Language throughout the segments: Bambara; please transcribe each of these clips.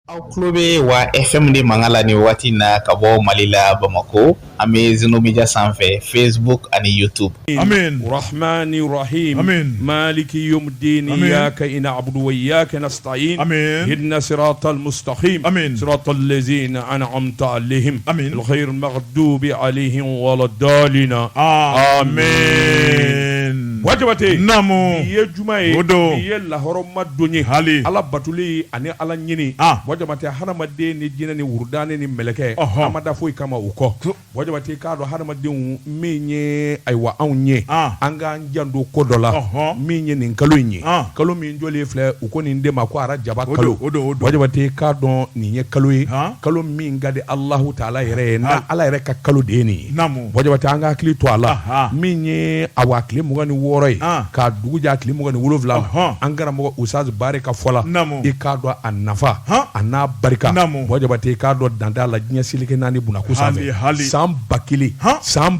Aw kulobe wa FM de mangala ni wati na kabo Malila Bamako ame Zeno Media sanfɛ Facebook ani YouTube. Amen. Rahmani Rahim. Amen. Maliki yawmiddin. Iyyaka na'budu wa iyyaka nasta'in. Amen. Ihdina siratal mustaqim. Amen. Siratal ladzina an'amta alaihim. Amen. Al-ghayril maghdubi alaihim waladdallin. Amen. Wajibate. Namu. Biye jumaye. Odo. Biye lahoroma donye. Hali. Ala batuli ani ala nyini. Wajibate hadamaden ni jina ni wurdane ni meleke. Amada foi kama uko. Wajibate kado hadamaden menye aywa aunye. Anga njando kodola. Menye ni nkalo nye. Kalo mi njole fle uko ni ndema kwa ara jaba kalo. Wajibate kado ni nye kalo ye. Kalo mi ngade Allahu ta'ala yere. Na ala yere ka kalo deni. Namu. Wajibate anga akili to ala. Menye awa akili mugani woroi. Ka duguja akili mugani wulovla. Angara muga usaz bare ka fola. Namu. Ikado anafa. Ana barika. Namu. Wajibate kado danda la jinya silike nani bunaku safe. Sam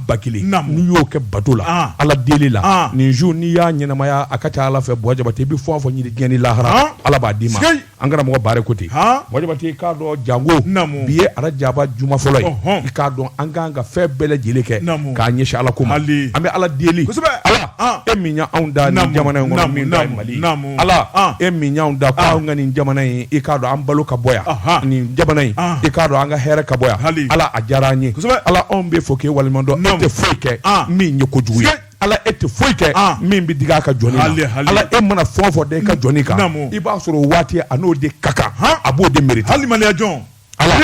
bakili. Ni yo ke batola. Ala deli la. Ni jour ni ya nyenamaya akacha ala fe wajibate bi fo nyidi geni lahara. Ala ba dima. Angara muga bare kuti. Wajibate kado jango. Biye ara jaba juma foloi. Ikado anga fe bele jilike. Ka nyesha ala kuma. Ambe ala deli. Ala eminya aunda ni jamana ngono min da Mali. Ala eminya aunda ko ngani jamana yi ikado ambalo ka boya. Ni jamana yi ikado anga here ka boya. Ala ajaranye. Ala ombe foke walimondo ete foke min nyokojuwi. Ala ete foike min bi diga ka joni ala e mana fofo de ka joni ka iba soro wati ano de kaka abo de mérite hali mali jon ala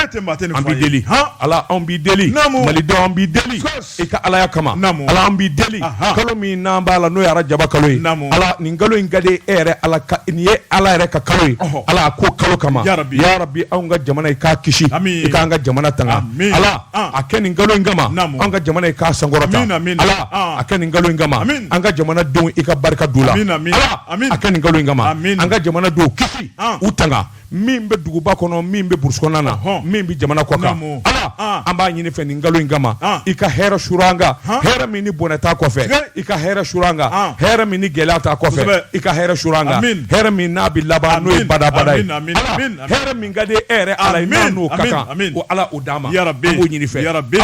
ambi deli ala ambi deli mali do ambi deli e ka ala ya kama ala ambi deli kalo mi namba la no yara jaba kalo ala ningalo ingade ere ala ka niye ala ere ka kalo ala ko kalo kama ya rabbi anga jamana ka kishi e ka anga jamana tanga ala akeni ngalo ingama anga jamana ka sangorata ala akeni ngalo ingama anga jamana don e ka barka dula ala akeni ngalo ingama anga jamana do kishi utanga min be duguba kono min be burskona na min be jamana koka ala amba nyini fe ngalo ingama ika hera shuranga hera mini bonata kofe ika hera shuranga hera mini gelata kofe ika hera shuranga hera min nabi laba no bada hera min gade ere ala nanu kaka o ala udama abo nyini fe ya rabbi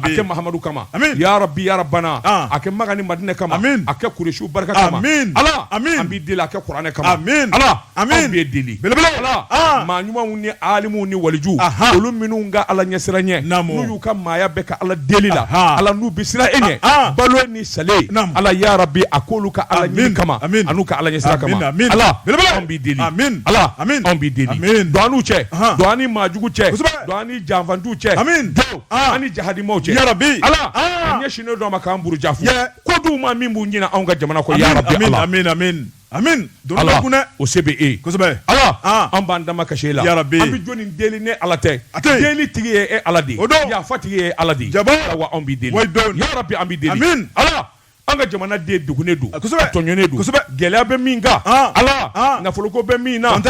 ake muhammadu kama ya rabbi ya rabbana ake magani madina kama ake kureshu baraka kama ala ambi dila ake qur'ane kama ala ambi dili ala ma nyuma woni alimu ni waliju olu minunga ala nyesiranye nuyu ka maya beka ala delila ala nu bisira enye balo ni sale ala ya rabbi akolu ka ala nyi kama anuka ala nyesira kama ala ambi deli ala ambi deli do anu che do ani majugu che do ani janvandu che do ani jahadimo che ya rabbi ala nyeshino do makamburu jafu kodu ma mimbu nyina onga jamana ko ya rabbi ala amin don la kuna o CBE kosobe ala amba ndama kashela ya rabbi ambi joni deli ne ala te deli tigi e ala di ya fatigi e ala di wa ambi deli ya rabbi ambi deli amin ala anga jamana de dugune du tonyone du gele be minga ala na folo ko be mina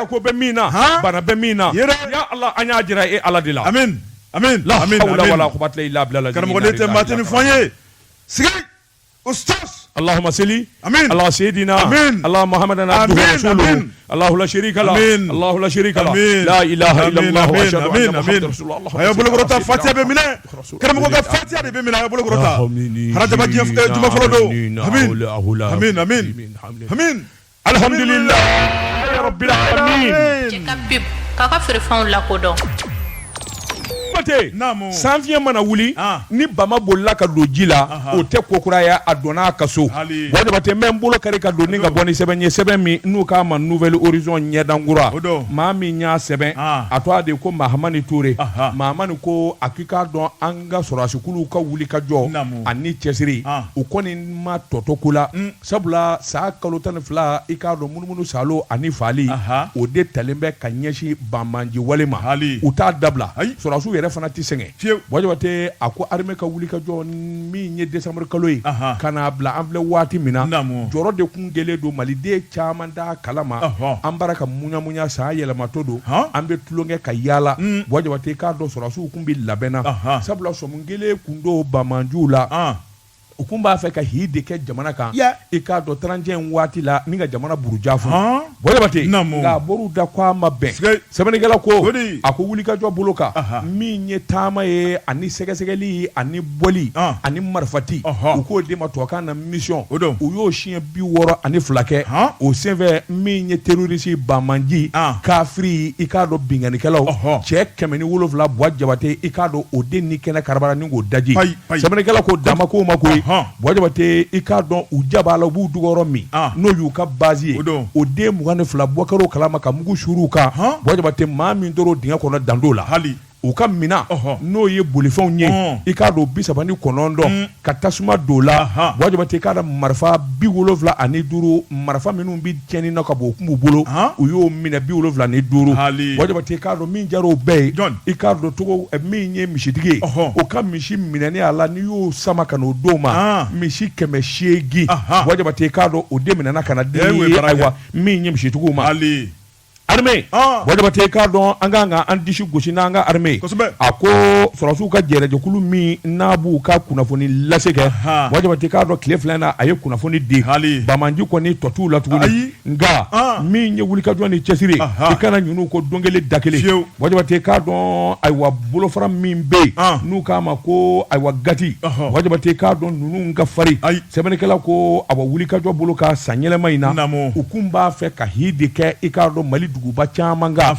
ko be mina bana be mina ya allah anya jira e ala di la amin la hawla wala quwwata illa billah karamo de matini foye sigay ustaz اللهم صل امين على سيدنا الله محمد عبده ورسوله الله لا شريك له الله لا شريك له لا اله الا الله واشهد ان محمد رسول الله يا بلغ رتا فاتيا بمنا كرم كو فاتيا بمنا يا بلغ رتا خرج باجي جما فلودو امين امين الحمد لله يا رب العالمين جكبب كاكا فرفون لا كودون sanfiye mana wuli ni bama bolla ka do jila o te kokura ya adona kaso wadi bate men bolo kare ka do ninga boni seben mi nu ka ma nouvelle horizon nyedangura ma mi nya seben atwa de ko mahamani toure mahamani ko akika don anga sorasukulu ka wuli ka jo ani chesiri o koni ma totokula sabula sa kalotan fla ika do munumunu salo ani fali o de talembe kanyeshi bamanji walema uta dabla sorasu yere fana ti senge wajabate ako arme ka wuli ka jo mi nye décembre kaloyi kana bla amble wati mina joro de kungele do mali de chaman da kalama ambaraka munya sa yela matodo ambe tulonge ka yala wajabate ka do sorasu kumbi labena sabla so mungele kundo bamanjula u kun b'a fɛ ka hi de kɛ jamana kan i k'a dɔn 31 waati la ni ka jamana buruja fo Bɔjabate nka boru da ko a ma bɛn sɛbɛnnikɛla ko a ko wulikajɔ bolo kan min ye taama ye ani sɛgɛsɛgɛli ani bɔli ani marifati u k'o de ma tubabukan na mission u y'o siɲɛ 62 kɛ o senfɛ min ye terroriste Bamanji kafiri i k'a dɔn binganikɛlaw cɛ 107 Bɔjabate i k'a dɔn o den ni kɛnɛ karabara ni k'o daji sɛbɛnnikɛla ko dama ko ma koyi Bɔjabate i k'a dɔn u jaba la u b'u dugɔrɔ min n'o y'u ka base ye o den 22 Bɔkaro kalama ka mugu sur'u kan Bɔjabate maa min tor'o dingɛ kɔnɔ dando la u ka mina n'o ye bolifɛnw ye i k'a dɔn 39 ka tasuma don la Bɔjabate i k'a dɔn marifa 75 marifa minnu bi tiɲɛni na ka bɔ u kun b'u bolo u y'o minɛ 75 Bɔjabate i k'a dɔn min jar'o bɛɛ ye i k'a dɔn togo min ye misitigi ye o ka misi minɛni a la n'i y'o sama ka n'o d'o ma misi 800 Bɔjabate i k'a dɔn o de minɛna ka na di ayiwa min ye misitigiw ma armée Bɔjabate k'a dɔn an kan ka an disi gosi n'an ka armée a ko sɔrɔsiw ka jɛrɛjɛkulu min n'a b'u ka kunnafoni lase kɛ Bɔjabate k'a dɔn tile 2 na a ye kunnafoni di Bamanji kɔni tɔ t'u la tuguni nka min ye wulikajɔ ni cɛsiri i kana ɲin'u ko don kelen da kelen Bɔjabate k'a dɔn ayiwa bolofara min bɛ yen n'u k'a ma ko ayiwa gati Bɔjabate k'a dɔn ninnu ka fari sɛbɛnnikɛla ko awa wulikajɔ bolo ka san yɛlɛma in na u kun b'a fɛ ka hi de kɛ i k'a dɔn Mali duguba caman kan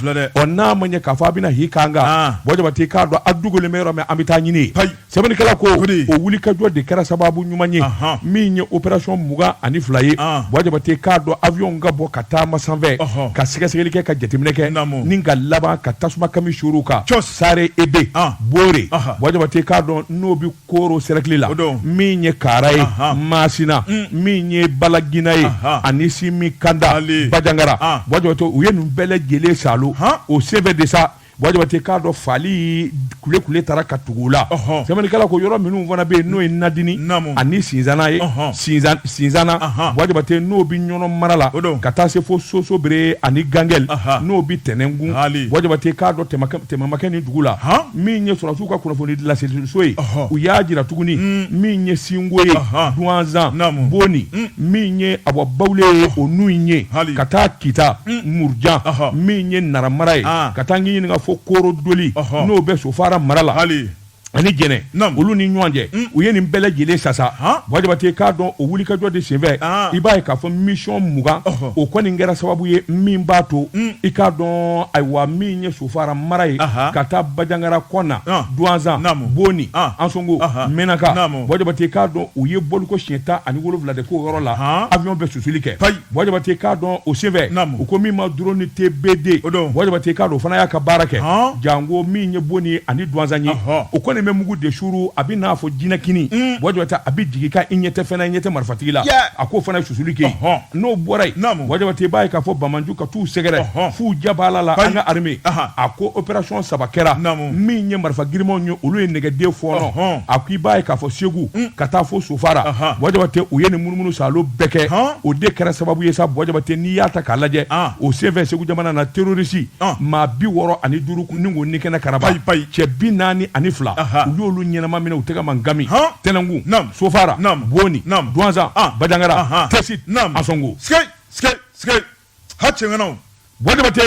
n'a ma ɲɛ k'a fɔ a bɛna hi kan kan Bɔjabate k'a dɔn a dogolen bɛ yɔrɔ min an bɛ taa ɲini sɛbɛnnikɛla ko o wulikajɔ de kɛra sababu ɲuman ye min ye opération 22 ye Bɔjabate k'a dɔn avion ka bɔ ka taama sanfɛ ka sɛgɛsɛgɛli kɛ ka jateminɛ kɛ ni ka laban ka tasuma kami sur'u kan Sare Ebe Bore Bɔjabate k'a dɔn n'o bi Koro cercle la min ye Kara ye Masina min ye Balagina ye ani Simi Kanda Bajangara Bɔjabate u ye nin bɛɛ lajɛlen salo o sɛbɛn de sa Bɔjabate k'a dɔn fali kule taara ka tugu la sɛbɛnnikɛla ko yɔrɔ minnu fana bɛ yen n'o ye Nadini ani Sinzana ye Sinzana Bɔjabate n'o bi ɲɔnɔ mara la ka taa se fo Sosobere ani Gangel n'o bi Tɛnɛngun Bɔjabate k'a dɔn tɛmɛmakɛ ni dugu la min ye sɔrɔsiw ka kunnafoni laseliso ye u y'a jira tuguni min ye Singo ye Douanzan Boni min ye Abɔ Bawule ye o n'u ye ka taa Kita Murjan min ye Naramara ye ka taa ɲininka fo Koro Doli n'o bɛ Sofara mara la ani jɛnɛ olu ni ɲɔgɔn cɛ u ye nin bɛɛ lajɛlen sasa Bɔjabate k'a dɔn o wulikajɔ de senfɛ i b'a ye k'a fɔ mission 20 o kɔni kɛra sababu ye min b'a to i k'a dɔn ayiwa min ye Sofara mara ye ka taa Bajangara kɔna Douanzan Boni Ansongo Menaka Bɔjabate k'a dɔn u ye bɔliko siɲɛ 17 de k'o yɔrɔ la avion bɛ susuli kɛ Bɔjabate k'a dɔn o senfɛ u ko min ma drone ni TBD Bɔjabate k'a dɔn o fana y'a ka baara kɛ jango min ye Boni ani Douanzan ye o kɔni bɛ mugu de suru a bɛ n'a fɔ jinɛkini Bɔjabate a bɛ jigin ka i ɲɛtɛ fɛnɛ i ɲɛtɛ marifatigi la a k'o fana susuli kɛ n'o bɔra yen Bɔjabate b'a ye k'a fɔ Bamanju ka t'u sɛgɛrɛ f'u jabala la an ka armée a ko opération 3 kɛra min ye marifa girimanw ye olu ye nɛgɛden fɔɔnɔ a ko i b'a ye k'a fɔ Segu ka taa fo Sofara Bɔjabate u ye nin munumunu salo bɛɛ kɛ o de kɛra sababu ye sa Bɔjabate n'i y'a ta k'a lajɛ o senfɛ Segu jamana na terroriste maa 65 ni ko ni kɛnɛ karaba cɛ 42 u y'olu ɲɛnama minɛ u tɛgɛ man gami Tɛnɛngun Sofara Boni Douanzan Bajangara Tesit Ansongo Bɔjabate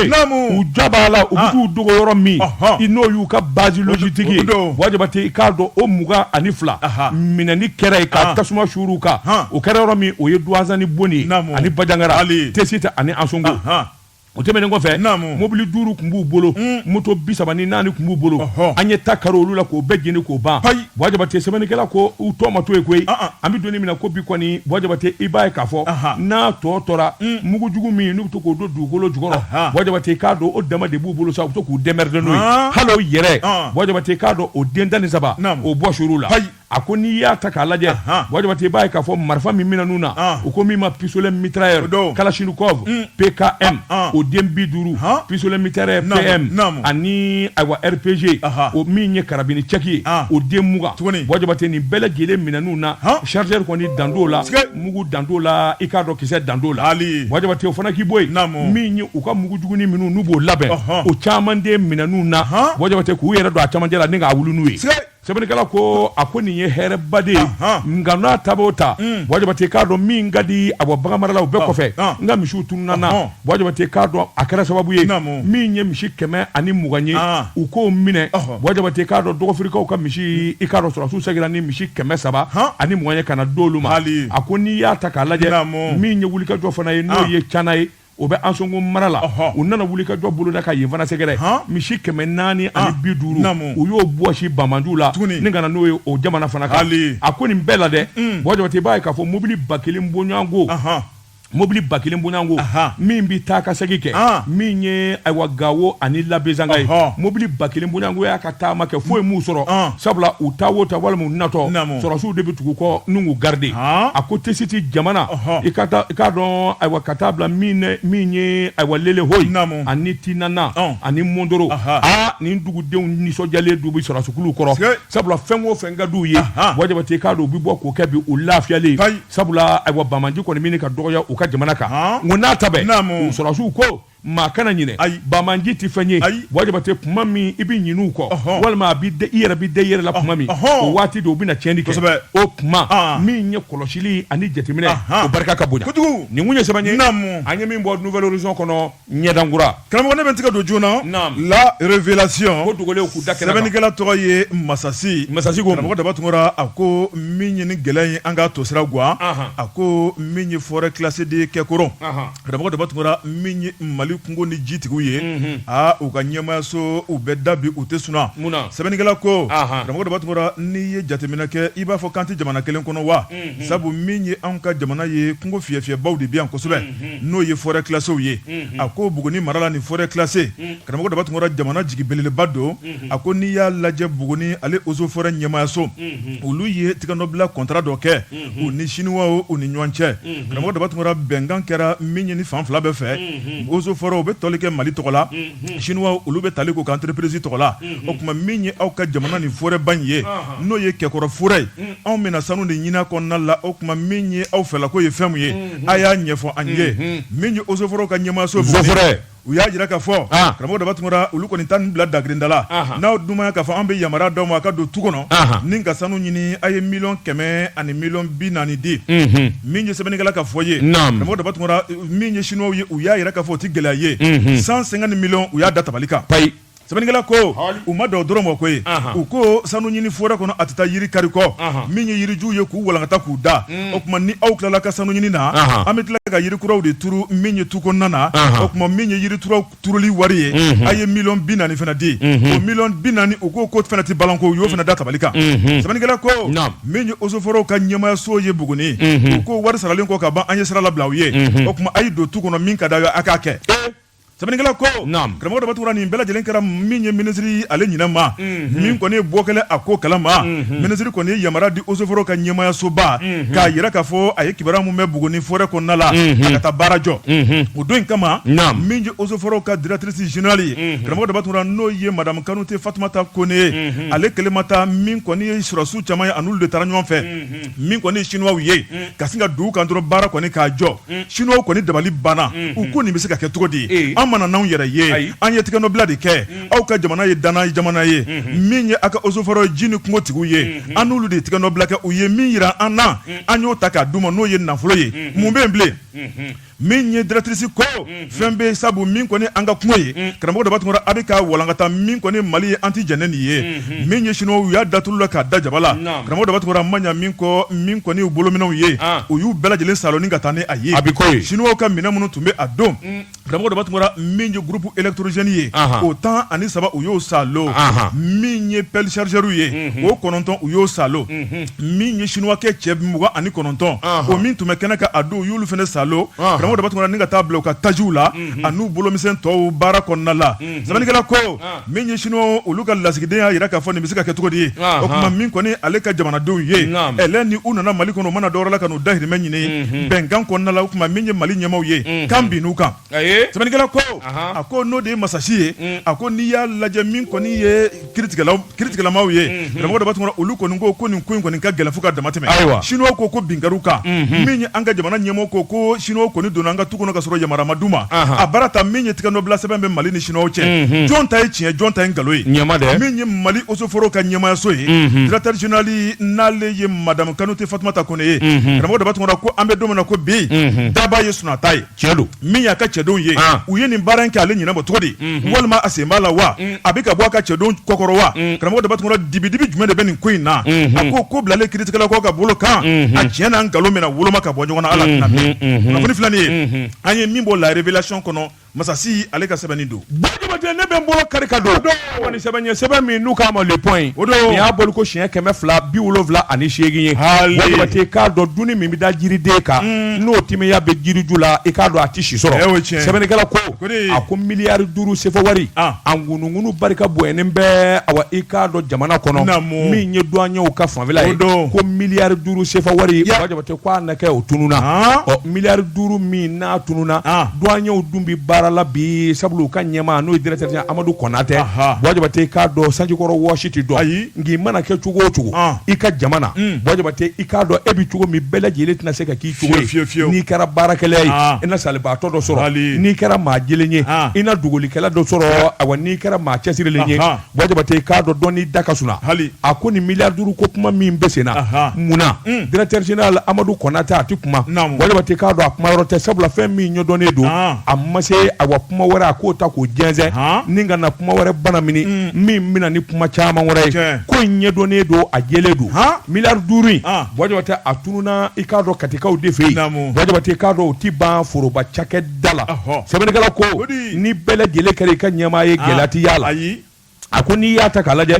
u jaba la u b'u dogo yɔrɔ min i n'o y'u ka base logistique ye Bɔjabate i k'a dɔn o 22 minɛni kɛra ye ka tasuma sur'u kan o kɛra yɔrɔ min o ye Douanzan ni Boni ani Bajangara Tesit ani Ansongo o tɛmɛnen kɔfɛ mobili 5 tun b'u bolo moto 34 tun b'u bolo an ye ta kari olu la k'o bɛɛ jeni k'o ban Bɔjabate sɛbɛnnikɛla ko u tɔ ma to yen koyi an bɛ donni min na ko bi kɔni Bɔjabate i b'a ye k'a fɔ n'a tɔ tora mugujugu min n'u bɛ to k'o don dugukolo jukɔrɔ Bɔjabate k'a dɔn o dama de b'u bolo sa u bɛ to k'u démerder n'o ye hali o yɛrɛ Bɔjabate k'a dɔn o den 13 o bɔ sur'u la a ko n'i y'a ta k'a lajɛ Bɔjabate i b'a ye k'a fɔ marifa min minɛ n'u na u ko min ma pistolet mitrailleur Kalachnikov PKM o den 50 pistolet mitrailleur PM ani ayiwa RPG o min ye karabini cɛki ye o den 20 Bɔjabate nin bɛɛ lajɛlen minɛ n'u na chargeur kɔni dand'o la mugu dand'o la i k'a dɔn kisɛ dand'o la Bɔjabate o fana k'i bɔ yen min ye u ka mugujuguni minnu n'u b'o labɛn o caman den minɛ n'u na Bɔjabate k'u yɛrɛ don a camancɛ la ni k'a wuli n'u ye sɛbɛnnikɛla ko a ko nin ye hɛrɛba de ye nka n'a taab'o ta wajabate k'a dɔn min ka di a bɔ bagan maralaw bɛɛ kɔfɛ n ka misiw tununna na wajabate k'a dɔn a kɛra sababu ye min ye misi 120 ye u k'o minɛ wajabate k'a dɔn dɔgɔfirikaw ka misi i k'a dɔn sɔrɔsiw seginna ni misi 320 ye ka na d'olu ma a ko n'i y'a ta k'a lajɛ min ye wulikajɔ fana ye n'o ye Cana ye o bɛ Ansongo mara la u nana wulikajɔ boloda ka yen fana sɛgɛrɛ misi 450 u y'o bɔsi Bambandugu la ni ka na n'o ye o jamana fana kan a ko nin bɛɛ la dɛ wajabate b'a ye k'a fɔ mobili 1000 bɔɲɔgɔnko mobili 1000 bɔɲɔgɔnko min bi taa ka segin kɛ min ye ayiwa Gawo ani Labezanga ye mobili 1000 bɔɲɔgɔnko y'a ka taama kɛ foyi m'u sɔrɔ sabula u taa o taa walima u natɔ sɔrɔsiw de bɛ tugu kɔ n'u k'u garde a ko Tesiti jamana i k'a dɔn ayiwa ka taa bila min ye ayiwa Lele Hoyi ani Tinana ani Mondoro nin dugudenw nisɔndiyalen du bi sɔrɔsikuluw kɔrɔ sabula fɛn o fɛn ka d'u ye wajabate k'a dɔn u bi bɔ k'o kɛ bi u lafiyalen sabula ayiwa Bamaji kɔni min ka dɔgɔya u ka jamana kan ngo n'a ta bɛɛ sɔrɔsiw ko maa kana ɲinɛ Bamaji tɛ fɛn ye wajabate kuma min i bɛ ɲin'u kɔ walima i yɛrɛ bɛ da i yɛrɛ la kuma min o waati de u bɛna tiɲɛni kɛ o kuma min ye kɔlɔsili ani jateminɛ o barika ka bonya nin kun ye sɛbɛn ye an ye min bɔ Nouvelle Horizon kɔnɔ ɲɛdankura karamɔgɔ ne bɛ tigɛ don joona la révélation ko dogolenw k'u da kɛnɛ kan sɛbɛnnikɛla tɔgɔ ye Masasi ko karamɔgɔ Daba Tunkara a ko min ye ni gɛlɛya ye an ka to sira guwa a ko min ye forêt classée de Kɛkoron karamɔgɔ Daba Tunkara min ye Mali kungo ni jitigiw ye u ka ɲɛmayaso u bɛ dabi u tɛ suna sɛbɛnnikɛla ko karamɔgɔ Daba Tunkara n'i ye jateminɛ kɛ i b'a fɔ k'an tɛ jamana kelen kɔnɔ wa sabu min ye anw ka jamana ye kungo fiyɛfiyɛbaw de bɛ yan kosɛbɛ n'o ye forêt classée ye a ko Buguni mara la ni forêt classée karamɔgɔ Daba Tunkara jamana jigi belebeleba don a ko n'i y'a lajɛ Buguni ale eaux et forêts ɲɛmayaso olu ye tigɛnɔbila contrat dɔ kɛ u ni chinois u ni ɲɔgɔn cɛ karamɔgɔ Daba Tunkara bɛnkan kɛra min ye ni fan fila bɛɛ fɛ eaux et forêts u bɛ tɔli kɛ Mali tɔgɔ la chinois olu bɛ tali k'u ka entreprise tɔgɔ la o tuma min ye aw ka jamana ni forêt ba in ye n'o ye Kɛkɔrɔ forêt anw bɛna sanu de ɲini a kɔnɔna la o tuma min ye aw fɛla ko ye fɛn min ye a y'a ɲɛfɔ an ye min ye eaux et forêts ka ɲɛmaayaso u y'a jira k'a fɔ karamɔgɔ Daba Tunkara olu kɔni taa nin bila dagirinda la n'aw dumaya k'a fɔ an bɛ yamaruya d'aw ma a ka don tu kɔnɔ ni ka sanu ɲini a ye 100 ani 40 di min ye sɛbɛnnikɛla ka fɔ ye karamɔgɔ Daba Tunkara min ye chinois ye u y'a jira k'a fɔ o tɛ gɛlɛya ye 150 millions u y'a da tabali kan sɛbɛnnikɛla ko u ma dɔn dɔrɔn ma koyi u ko sanu ɲini forêt kɔnɔ a tɛ taa yiri kari kɔ min ye yirijuw ye k'u walankata k'u da o tuma ni aw tilala ka sanu ɲini na an bɛ tila ka yirikuraw de turu min ye tu kɔnɔna na o tuma min ye yirituraw turuli wari ye a ye 40 fana di o 40 u ko fana tɛ balanko u y'o fana da tabali kan sɛbɛnnikɛla ko min ye eaux et forêts ka ɲɛmaayaso ye Buguni u ko wari saralen kɔ ka ban an ye sira labila u ye o tuma a ye don tu kɔnɔ min ka d'a ye a k'a kɛ sɛbɛnnikɛla ko karamɔgɔ Daba Tunkara nin bɛɛ lajɛlen kɛra min ye ministre ale ɲinɛ ma min kɔni ye bɔkɛlɛ a ko kalama ministre kɔni ye yamaruya di eaux et forêts ka ɲɛmaayasoba k'a jira k'a fɔ a ye kibaruya mun bɛ Buguni forêt kɔnɔna la a ka taa baara jɔ o don in kama min ye eaux et forêts ka directrice générale ye karamɔgɔ Daba Tunkara n'o ye madame Kanute Fatumata Kone ye ale kelen ma taa min kɔni ye sɔrɔsiw caman ye a n'olu de taara ɲɔgɔn fɛ min kɔni ye chinois ye ka sin ka dugu kan dɔrɔn baara kɔni k'a jɔ chinois kɔni dabali banna u ko nin bɛ se ka kɛ cogo di an mana n'anw yɛrɛ ye an ye tigɛnɔbila de kɛ aw ka jamana ye danna jamana ye min ye aw ka eaux et forêts ji ni kungotigiw ye an n'olu de tigɛnɔbila kɛ u ye min yira an na an y'o ta k'a d'u ma n'o ye nafolo ye mun bɛ yen bilen min ye directrice ko fɛn bɛ sabu min kɔni an ka kungo ye karamɔgɔ Daba Tunkara a bɛ ka walankata min kɔni Mali ye an tɛ jɛnɛ nin ye min ye chinois u y'a datulu la k'a da jaba la karamɔgɔ Daba Tunkara ma ɲa min kɔ min kɔni y'u bolominɛw ye u y'u bɛɛ lajɛlen salonni ka taa ni a ye chinois ka minɛn minnu tun bɛ a don karamɔgɔ Daba Tunkara min ye groupe électrogène ye o 17 u y'o salo min ye pelle chargeur ye o 9 u y'o salo min ye chinois kɛ cɛ 29 o min tun bɛ kɛnɛ kan a don u y'olu fana salo karamɔgɔ Daba Tunkara ni ka taa bila u ka tajiw la a n'u bolomisɛn tɔw baara kɔnɔna la sɛbɛnnikɛla ko min ye chinois olu ka lasigiden y'a jira k'a fɔ nin bɛ se ka kɛ cogo di o tuma min kɔni ale ka jamanadenw ye ɛlɛn ni u nana Mali kɔnɔ u mana dɔwɛrɛ la ka n'u dahirimɛ ɲini bɛnkan kɔnɔna la o tuma min ye Mali ɲɛmaaw ye kan binn'u kan sɛbɛnnikɛla ko a ko n'o de ye Masasi ye a ko n'i y'a lajɛ min kɔni ye kiritigɛlamaw ye karamɔgɔ Daba Tunkara olu kɔni ko nin ko in kɔni ka gɛlɛn fo ka dama tɛmɛ chinois ko binkar'u kan min ye an ka jamana ɲɛmaaw ko chinois kɔni donna an ka tu kɔnɔ ka sɔrɔ yamara ma d'u ma a baara ta min ye tigɛ nɔbila sɛbɛn bɛ Mali ni Chinois cɛ jɔn ta ye tiɲɛ jɔn ta ye nkalon ye min ye Mali osoforo ka ɲɛmaayaso ye directeur général n'ale ye madame Kanute Fatumata Kone ye karamɔgɔ de b'a tɔgɔ ko an bɛ don min na ko bi daba ye Sunata ye tiɲɛ don min y'a ka cɛdenw ye u ye nin baara in kɛ ale ɲinɛ bɔ cogo di walima a sen b'a la wa a bɛ ka bɔ a ka cɛdenw kɔkɔrɔ wa karamɔgɔ de b'a tɔgɔ dibi jumɛn de bɛ nin ko in na a ko bilalen kiiritigɛla ka bolo kan a tiɲɛ na nkalon min na woloma ka bɔ ɲɔgɔn na ala tɛna mɛn kunnafoni filanin ye an ye min bɔ la révélation kɔnɔ Masasi ale ka sɛbɛnni don ne bɛ n bolo kari ka don ni sɛbɛn min n'u k'a ma le point nin y'a boli ko siɲɛ 278 ye walima k'a dɔn dunni min bɛ da jiriden kan n'o timiya bɛ jiriju la i k'a dɔn a tɛ si sɔrɔ sɛbɛnnikɛla ko a ko miliyari 5 sefa wari a ŋunuŋunu barika bonyalen bɛ awa i k'a dɔn jamana kɔnɔ min ye douaniers ka fanfɛla ye ko miliyari 5 sefa wari Jabate ko a na kɛ o tununa miliyari 5 min n'a tununa douaniers dun bɛ baara la bi sabulu ka ɲɛma n'o ye directeur Amadu Konate Jabate k'a dɔn sanjikɔrɔ wɔsi tɛ dɔn nka i mana kɛ cogo o cogo i ka jamana Jabate i k'a dɔn e bɛ cogo min bɛɛ lajɛlen tɛna se ka k'i cogo ye n'i kɛra baarakɛla ye i na salibaatɔ dɔ sɔrɔ n'i kɛra maa jelen ye i na dogolikɛla dɔ sɔrɔ awa n'i kɛra maa cɛsirilen ye Jabate k'a dɔn n'i da ka sunna a ko ni miliyari 5 ko kuma min bɛ sen na munna directeur général Amadu Konate a tɛ kuma Jabate k'a dɔn a kuma yɔrɔ tɛ sabula fɛn min ɲɛdɔnnen don a ma se awa kuma wɛrɛ a k'o ta k'o jɛnsɛn ni ka na kuma wɛrɛ bana mini min bɛna ni kuma caman wɛrɛ ye ko in ɲɛdɔnnen don a jɛlen don miliyari 5 in Jabate a tununa i k'a dɔn katikaw de fɛ yen Jabate k'a dɔn o ti ban foroba cakɛda la sɛbɛnnikɛla ko ni bɛɛ lajɛlen kɛra i ka ɲɛmaa ye gɛlɛya ti y'a la a ko n'i y'a ta k'a lajɛ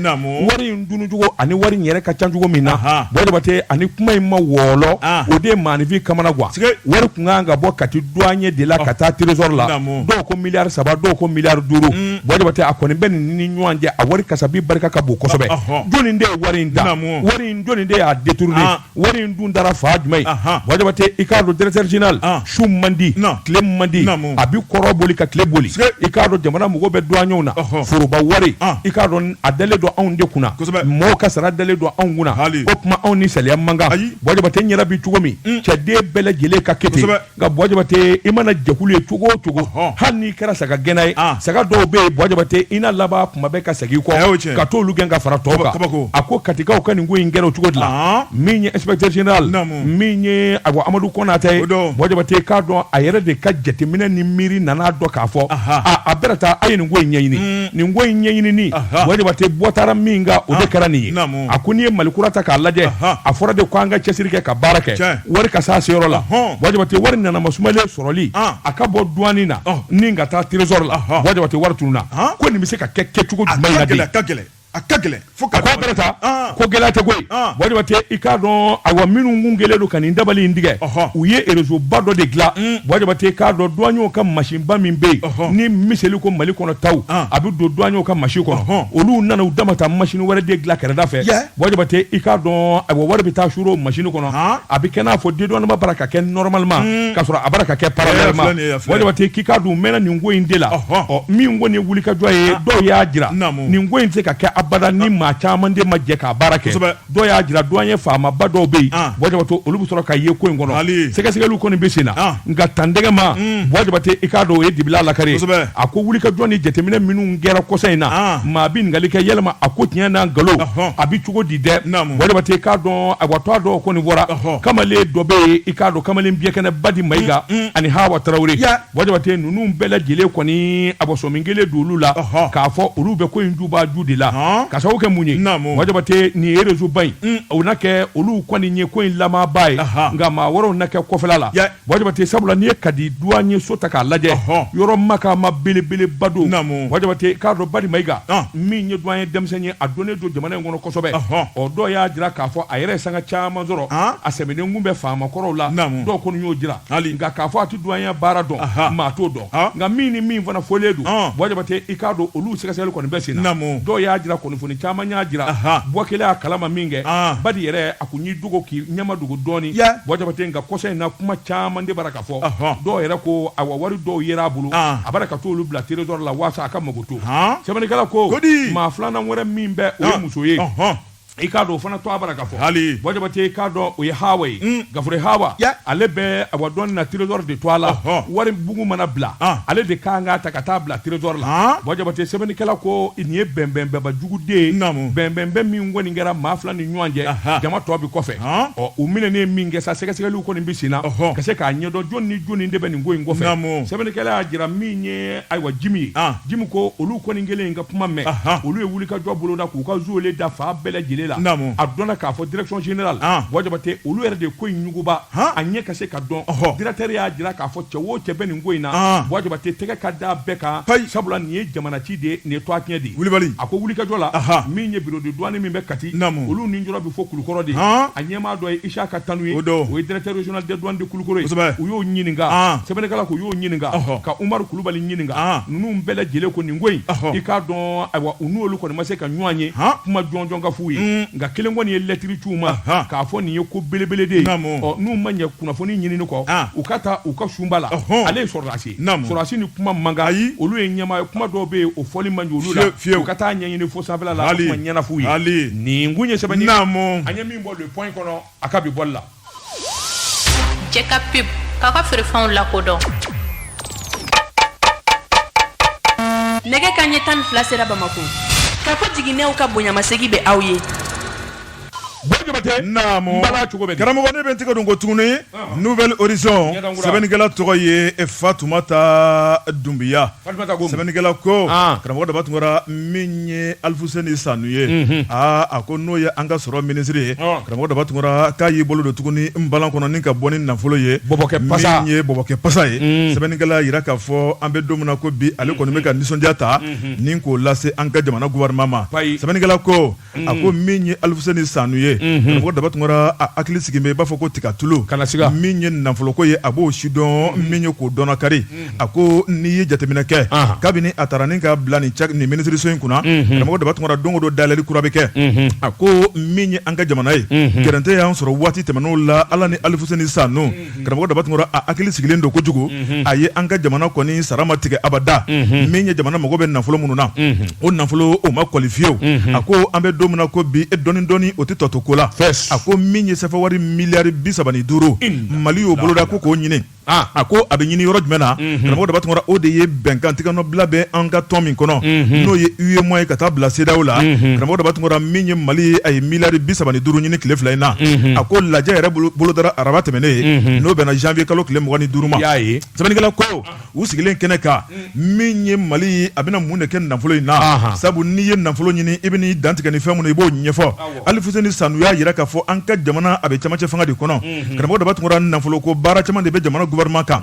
wari in dunucogo ani wari in yɛrɛ ka ca cogo min na Jabate ani kuma in ma wɔɔlɔ o de ye maanifin kamana guwa wari kun kan ka bɔ kati douanier de la ka taa trésor la dɔw ko miliyari 3 dɔw ko miliyari 5 Jabate a kɔni bɛ nin ni ɲɔgɔn cɛ a wari kasabi barika ka bon kosɛbɛ jɔnni de ye wari in da wari in jɔnni de y'a détourné wari in dun dara fa jumɛn ye Jabate i k'a dɔn directeur général su man di tile man di a bi kɔrɔ boli ka tile boli i k'a dɔn jamana mɔgɔw bɛ douaniers na foroba wari i k'a dɔn a dalen don anw de kunna mɔgɔw ka sara dalen don anw kunna o tuma anw ni saliya man kan Jabate n yɛrɛ bi cogo min cɛden bɛɛ lajɛlen ka kɛ ten nka Jabate i mana jɛkulu ye cogo o cogo hali n'i kɛra saga gɛnna ye saga dɔw bɛ yen Jabate i na laban kuma bɛɛ ka segin kɔ ka t'olu gɛn ka fara tɔw kan a ko katikaw ka nin ko in kɛra o cogo de la min ye inspecteur général min ye Amadu Konate ye Jabate k'a dɔn a yɛrɛ de ka jateminɛ ni miiri nana dɔn k'a fɔ a bɛɛ taa a ye nin ko in ɲɛɲini nin ko in ɲɛɲinini Jabate bɔtara min ka o de kɛra nin ye a ko n'i ye Mali kura ta k'a lajɛ a fɔra de ko an ka cɛsiri kɛ ka baara kɛ wari ka s'a seyɔrɔ la Jabate wari nana masumalen sɔrɔli a ka bɔ douane na ni ka taa trésor la Jabate wari tununa ko nin bɛ se ka kɛ kɛcogo jumɛn na de a ka gɛlɛn fo ka bɛrɛ ta ko gɛlɛya tɛ koyi Jabate i k'a dɔn awa minnu kun kɛlen don ka nin dabali in tigɛ u ye réseau ba dɔ de dilan Jabate k'a dɔn douaniers ka machine ba min bɛ yen ni miseli ko Mali kɔnɔ taw a bɛ don douaniers ka machine kɔnɔ olu nana u dama ta machine wɛrɛ de dilan kɛrɛda fɛ Jabate i k'a dɔn awa wari bɛ taa suru o machine kɔnɔ a bɛ kɛ n'a fɔ dédouanement bara ka kɛ normalement k'a sɔrɔ a bara ka kɛ parallèlement Jabate k'i k'a dɔn u mɛnna nin ko in de la min ko nin ye wulikajɔ ye dɔw y'a jira nin ko in tɛ ka kɛ abada ni maa caman de ma jɛ k'a baara kɛ dɔw y'a jira douanier faamaba dɔw bɛ yen Jabate olu bɛ sɔrɔ ka ye ko in kɔnɔ sɛgɛsɛgɛliw kɔni bɛ sen na nka tandɛgɛ ma Jabate i k'a dɔn o ye dibila lakari a ko wulikajɔ ni jateminɛ minnu kɛra kɔsa in na maa bɛ ɲininkali kɛ yɛlɛma a ko tiɲɛ n'a nkalon a bɛ cogo di dɛ Jabate i k'a dɔn a watɔ dɔw kɔni bɔra kamalen dɔ bɛ yen i k'a dɔn kamalen biyɛkɛnɛ Badi Mayiga ani Hawa Tarawele Jabate ninnu bɛɛ lajɛlen kɔni a bɔsɔmin kelen don olu la k'a fɔ olu bɛ ko in juba ju de la ka sababu kɛ mun ye Jabate nin ye réseau ba in o na kɛ olu kɔni ye ko in lamaba ye nka maa wɛrɛw na kɛ kɔfɛla la Jabate sabula n'i ye kadi douanier so ta k'a lajɛ yɔrɔ makama belebeleba don Jabate k'a dɔn Badi Mayiga min ye douanier denmisɛnnin ye a donnen don jamana in kɔnɔ kosɛbɛ dɔw y'a jira k'a fɔ a yɛrɛ ye sanga caman sɔrɔ a sɛbɛnnen kun bɛ faama kɔrɔw la dɔw kɔni y'o jira nka k'a fɔ a tɛ douanier baara dɔn maa t'o dɔn nka min ni min fana fɔlen don Jabate i k'a dɔn olu sɛgɛsɛgɛli kɔni bɛ sen na dɔw y'a jira kunnafoni caman y'a jira bɔ kelen a kalama min kɛ Badi yɛrɛ a kun y'i dogo k'i ɲɛma dogo dɔɔni Jabate nka kɔsa in na kuma caman de bara ka fɔ dɔw yɛrɛ ko awa wari dɔw yera a bolo a bara ka t'olu bila trésor la waasa a ka mago to sɛbɛnnikɛla ko maa filanan wɛrɛ min bɛ o ye muso ye i k'a dɔn o fana to a bara ka fɔ hali bɔ jabate i k'a dɔn o ye hawa ye gafure hawa ale bɛ a wa dɔn na trésor de to a la wari bugu mana bila ale de kan ka ta ka taa bila trésor la bɔ jabate sɛbɛnnikɛla ko nin ye bɛnbɛnbɛnba juguden bɛnbɛnbɛn min kɔni kɛra maa fila ni ɲɔgɔn cɛ jama tɔ bi kɔfɛ u minɛnen min kɛ sa sɛgɛsɛgɛliw kɔni bi sen na ka se k'a ɲɛdɔn jɔn ni jɔn de bɛ nin ko in kɔfɛ sɛbɛnnikɛla y'a jira min ye ayiwa Jimi ye Jimi ko olu kɔni kelen ka kuma mɛn olu ye wuli ka jɔ bolo da k'u ka zuwele da fa bɛɛ lajɛlen la a dɔnna k'a fɔ direction générale bɔ jabate olu yɛrɛ de ko in ɲuguba a ɲɛ ka se ka dɔn directeur y'a jira k'a fɔ cɛ o cɛ bɛ nin ko in na bɔ jabate tɛgɛ ka da bɛɛ kan sabula nin ye jamana ci de nin ye toitiɲɛ de ye a ko wuli ka jɔ la min ye bureau de douane min bɛ Kati olu ni jɔrɔ bi fɔ Kulukɔrɔ de a ɲɛmaa dɔ ye Isaka Tanu ye o ye directeur régional des douanes de Kulukɔrɔ ye u y'o ɲininka sɛbɛnnikɛla ko u y'o ɲininka ka Umaru Kulubali ɲininka ninnu bɛɛ lajɛlen ko nin ko in i k'a dɔn ayiwa u n'olu kɔni ma se ka ɲɔgɔn ye kuma jɔnjɔn ka f'u ye nka kelen kɔni ye lɛtiri ci u ma k'a fɔ nin ye ko belebele de ye n'u ma ɲɛ kunnafoni ɲinini kɔ u ka taa u ka sunba la ale ye sɔrɔdasi sɔrɔdasi ni kuma man kan olu ye ɲɛmaa ye kuma dɔw bɛ yen o fɔli man di olu la u ka taa ɲɛɲini fo sanfɛla la kuma ɲɛna f'u ye nin kun ye sɛbɛnni an ye min bɔ le point kɔnɔ a ka bi bɔli la cɛ ka pib k'a ka feerefɛnw lakodɔn nɛgɛ kanɲɛ 12 sera Bamako k'a fɔ jiginɛw ka bonyamasegi bɛ aw ye karamɔgɔ ne bɛ tɛgɛ don ko tuguni Nouvelle Horizon sɛbɛnnikɛla tɔgɔ ye Fatumata Dumbiya sɛbɛnnikɛla ko karamɔgɔ daba tun kɛra min ye Alfuseni Sanu ye a ko n'o ye an ka sɔrɔ ministre ye karamɔgɔ daba tun kɛra k'a y'i bolo don tuguni n balan kɔnɔ ni ka bɔ ni nafolo ye min ye bɔbɔkɛ pasa ye sɛbɛnnikɛla yira k'a fɔ an bɛ don min na ko bi ale kɔni bɛ ka nisɔndiya ta ni k'o lase an ka jamana gouvernement ma sɛbɛnnikɛla ko a ko min ye Alfuseni Sanu ye karamɔgɔ daba tun kɛra a hakili sigi bɛ i b'a fɔ ko tiga tulu min ye nafoloko ye a b'o si dɔn min ye k'o dɔnna kari a ko n'i ye jateminɛ kɛ kabini a taara ni ka bila nin ministre in kunna karamɔgɔ daba tun kɛra don o don dayɛlɛli kura bɛ kɛ a ko min ye an ka jamana ye gɛrɛntɛ y'an sɔrɔ waati tɛmɛn'o la ala ni Alfuseni Sanu karamɔgɔ daba tun kɛra a hakili sigilen don kojugu a ye an ka jamana kɔni sara ma tigɛ abada min ye jamana mago bɛ nafolo minnu na o nafolo o ma kɔli fiyewu a ko an bɛ don min na ko bi dɔɔni o tɛ tɔ to ko la a ko min ye sɛfɛ wari miliyari 35 Mali y'o boloda ko k'o ɲini a ko a bɛ ɲini yɔrɔ jumɛn na karamɔgɔ daba tun kɛra o de ye bɛnkan tigɛnɔbila bɛ an ka tɔn min kɔnɔ n'o ye UEMOA ye ka taa bila CEDEAO la karamɔgɔ daba tun kɛra min ye Mali ye a ye miliyari 35 ɲini tile fila in na a ko lajɛ yɛrɛ bolodara araba tɛmɛnen ye n'o bɛnna janvier kalo tile 25 ma sɛbɛnnikɛla ko u sigilen kɛnɛ kan min ye Mali ye a bɛna mun de kɛ nafolo in na sabu n'i ye nafolo ɲini i bɛ n'i dantigɛ ni fɛn minnu i b'o ɲɛfɔ Alfuseni Sanu y'a yira k'a fɔ an ka jamana a bɛ camancɛ fanga de kɔnɔ karamɔgɔ daba tun kɛra nafolo ko baara caman de bɛ jamana gouvernement kan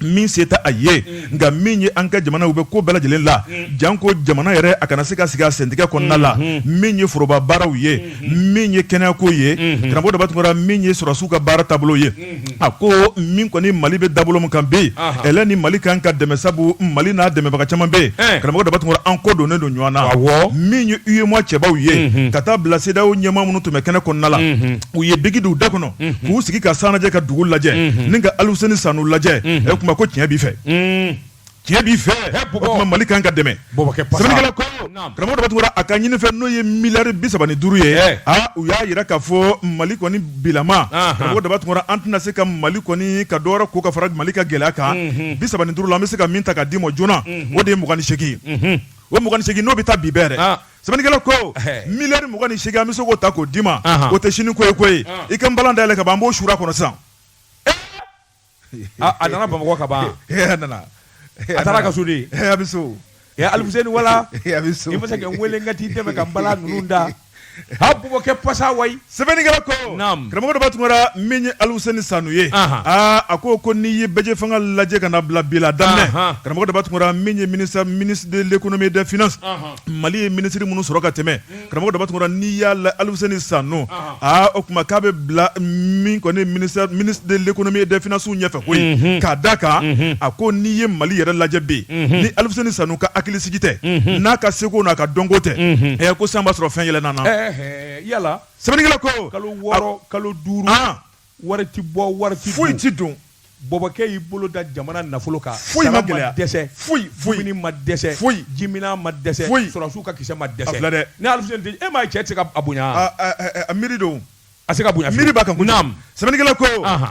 min se tɛ a ye nka min ye an ka jamana u bɛ ko bɛɛ lajɛlen la jan ko jamana yɛrɛ a kana se ka sigi a sentigɛ kɔnɔna la min ye foroba baaraw ye min ye kɛnɛyako ye karamɔgɔ daba tun kɛra min ye sɔrɔsiw ka baara taabolo ye a ko min kɔni Mali bɛ dabolo min kan bi ɛlɛ ni Mali kan ka dɛmɛ sabu Mali n'a dɛmɛbaga caman bɛ yen karamɔgɔ daba tun kɛra an ko donnen don ɲɔgɔn na min ye UEMOA cɛbaw ye ka taa bila CEDEAO ɲɛmaa minnu tun bɛ kɛnɛ kɔnɔna la u ye bigi u da kɔnɔ k'u sigi ka san lajɛ ka dugu lajɛ ni ka Alfuseni Sanu lajɛ e kuma ko tiɲɛ b'i fɛ tiɲɛ b'i fɛ o kuma Mali kan ka dɛmɛ sɛbɛnnikɛla ko karamɔgɔ daba tun kɛra a ka ɲini fɛn n'o ye miliyari 35 ye u y'a yira k'a fɔ Mali kɔni bilama karamɔgɔ daba tun kɛra an tɛna se ka Mali kɔni ka dɔwɛrɛ ko ka fara Mali ka gɛlɛya kan 35 la an bɛ se ka min ta ka d'i ma joona o de ye 28 o 28 n'o bɛ taa bi bɛɛ dɛ sɛbɛnnikɛla ko miliyari 28 an bɛ se k'o ta k'o d'i ma o tɛ sini ko ye koyi i ka n balan dayɛlɛ ka ban an b'o suura kɔnɔ sisan a nana Bamakɔ ka ban a nana a taara ka so de a bɛ so Alfuseni wala a bɛ so i bɛ se ka n wele n ka t'i dɛmɛ ka n bala ninnu da ha bɔbɔkɛ pasa wayi sɛbɛnnikɛla ko karamɔgɔ daba tun kɛra min ye Alfuseni Sanu ye a ko n'i ye bɛjɛ fanga lajɛ ka na bila bi la daminɛ karamɔgɔ daba tun kɛra min ye ministre de l'économie et des finances Mali ye ministre minnu sɔrɔ ka tɛmɛ karamɔgɔ daba tun kɛra n'i y'a la Alfuseni Sanu o kuma k'a bɛ bila min kɔni ministre de l'économie et des finances ɲɛfɛ koyi k'a da kan a ko n'i ye Mali yɛrɛ lajɛ bi ni Alfuseni Sanu ka hakili sigi tɛ n'a ka seko n'a ka dɔnko tɛ ko san b'a sɔrɔ fɛn yɛlɛnna na yala sɛbɛnnikɛla ko kalo 6 kalo 5 wari ti bɔ wari ti foyi ti don Bɔbɔkɛ y'i bolo da jamana nafolo kan foyi ma gɛlɛya dɛsɛ foyi dumuni ma dɛsɛ foyi jimina ma dɛsɛ sɔrɔsiw ka kisɛ ma dɛsɛ filɛ dɛ ni Alfuseni tɛ e m'a ye cɛ tɛ se ka a bonya a miiri don a se ka bonya miiri b'a kan naam sɛbɛnnikɛla ko